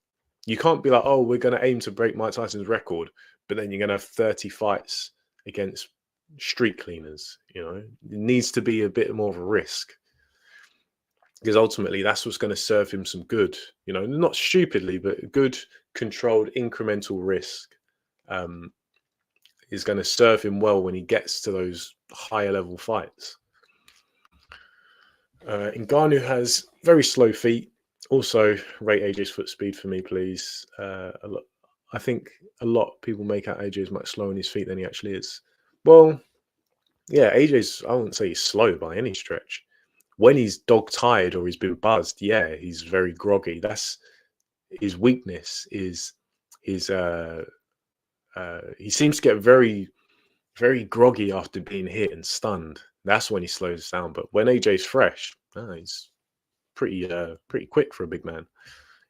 can't be like, oh, we're going to aim to break Mike Tyson's record, but then you're going to have 30 fights against street cleaners. It needs to be a bit more of a risk, because ultimately that's what's going to serve him some good, not stupidly, but good, controlled, incremental risk is going to serve him well when he gets to those higher level fights. Ngannou has very slow feet. Also, rate AJ's foot speed for me, please. I think a lot of people make out AJ is much slower on his feet than he actually is. Well, yeah, AJ's, I wouldn't say he's slow by any stretch. When he's dog tired or he's been buzzed, yeah, he's very groggy. That's his weakness. Is his he seems to get very, very groggy after being hit and stunned. That's when he slows down. But when AJ's fresh, he's pretty quick for a big man.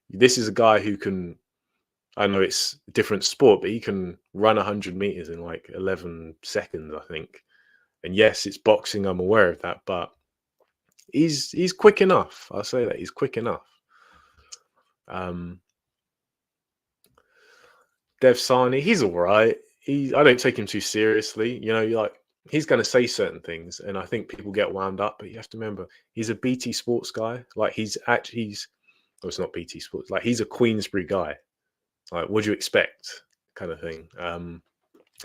This is a guy who can, I know it's a different sport, but he can run 100 meters in like 11 seconds, I think. And yes, it's boxing, I'm aware of that, but he's quick enough. I'll say that he's quick enough. Dev Sani, he's all right. I don't take him too seriously. He's going to say certain things, and I think people get wound up. But you have to remember, he's a BT Sports guy. Like it's not BT Sports. Like he's a Queensbury guy. Like, what do you expect? Kind of thing.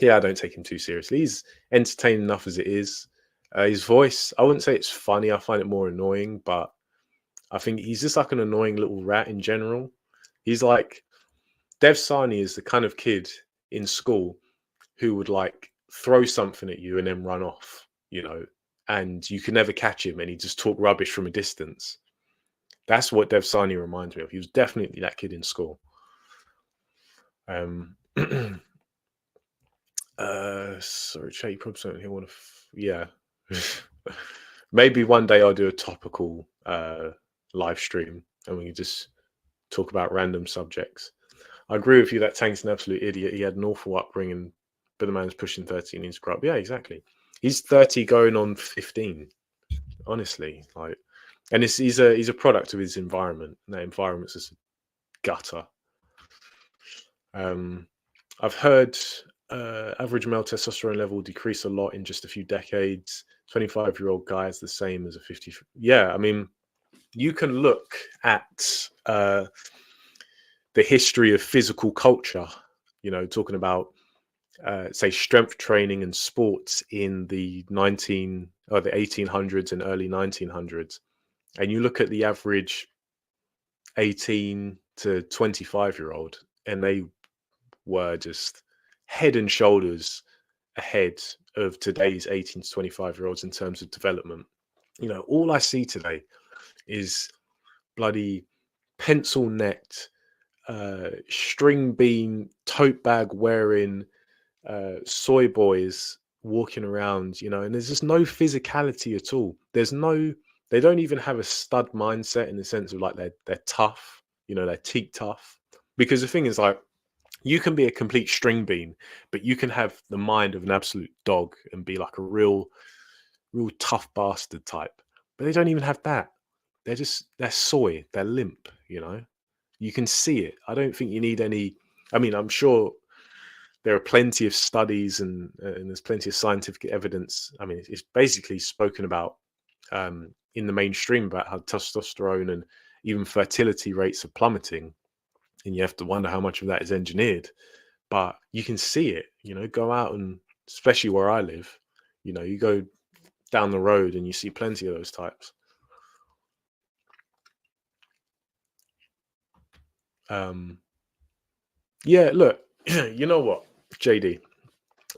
Yeah, I don't take him too seriously. He's entertaining enough as it is. His voice, I wouldn't say it's funny. I find it more annoying, but I think he's just like an annoying little rat in general. He's like, Dev Sani is the kind of kid in school who would like throw something at you and then run off, and you can never catch him, and he just talk rubbish from a distance. That's what Dev Sani reminds me of. He was definitely that kid in school. Sorry, chat, you probably don't want to. Yeah. Maybe one day I'll do a topical live stream and we can just talk about random subjects. I agree with you that Tank's an absolute idiot. He had an awful upbringing, but the man's pushing 30 and needs to grow up. Yeah, exactly. He's 30 going on 15. Honestly, and he's a product of his environment. And that environment's just a gutter. I've heard average male testosterone level decrease a lot in just a few decades. 25-year-old guy is the same as a 50. Yeah, I mean, you can look at the history of physical culture, talking about, say, strength training and sports in the 1800s and early 1900s. And you look at the average 18 to 25-year-old, and they were just head and shoulders ahead of today's 18 to 25-year-olds in terms of development. All I see today is bloody pencil necked, string bean, tote bag wearing soy boys walking around, and there's just no physicality at all. They don't even have a stud mindset in the sense of like they're tough, they're teak tough. Because the thing is, like, you can be a complete string bean, but you can have the mind of an absolute dog and be like a real tough bastard type. But they don't even have that. They're soy, they're limp, You can see it. I don't think you need any. I mean, I'm sure there are plenty of studies and there's plenty of scientific evidence. I mean, it's basically spoken about in the mainstream about how testosterone and even fertility rates are plummeting. And you have to wonder how much of that is engineered. But you can see it, go out, and especially where I live, you go down the road and you see plenty of those types. Yeah, look, you know what, JD,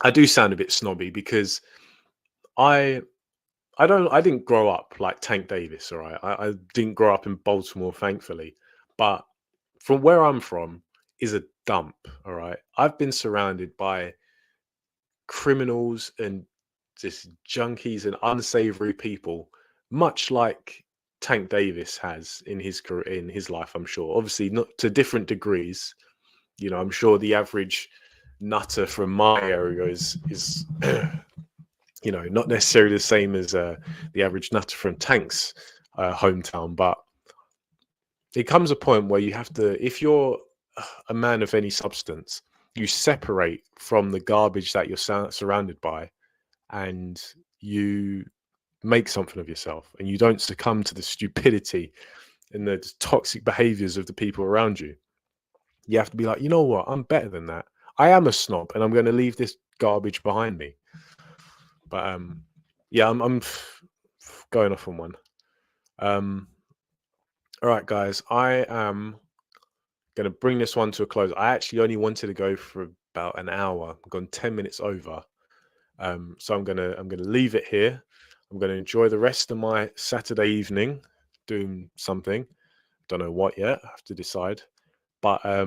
I do sound a bit snobby because I I didn't grow up like Tank Davis, all right? I didn't grow up in Baltimore, thankfully. But from where I'm from is a dump, all right? I've been surrounded by criminals and just junkies and unsavory people, much like Tank Davis has in his career, in his life, I'm sure. Obviously, not to different degrees. You know, I'm sure the average nutter from my area is you know, not necessarily the same as the average nutter from Tank's hometown, but it comes a point where you have to, if you're a man of any substance, you separate from the garbage that you're surrounded by, and you make something of yourself, and you don't succumb to the stupidity and the toxic behaviors of the people around you. You have to be like, you know what, I'm better than that. I am a snob, and I'm going to leave this garbage behind me. But yeah, I'm going off on one. Um, all right, guys, I am going to bring this one to a close. I actually only wanted to go for about an hour. I've gone 10 minutes over. So I'm gonna leave it here. I'm gonna enjoy the rest of my Saturday evening doing something. Don't know what yet. I have to decide. But I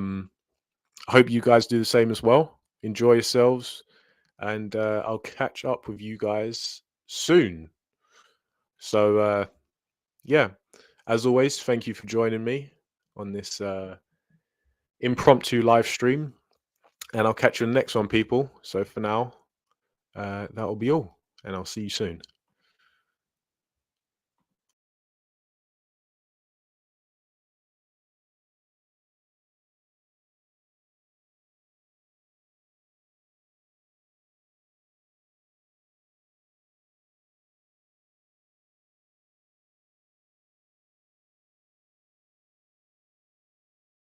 hope you guys do the same as well. Enjoy yourselves, and I'll catch up with you guys soon. So yeah, as always, thank you for joining me on this impromptu live stream, and I'll catch you in the next one, people. So for now, that will be all, and I'll see you soon.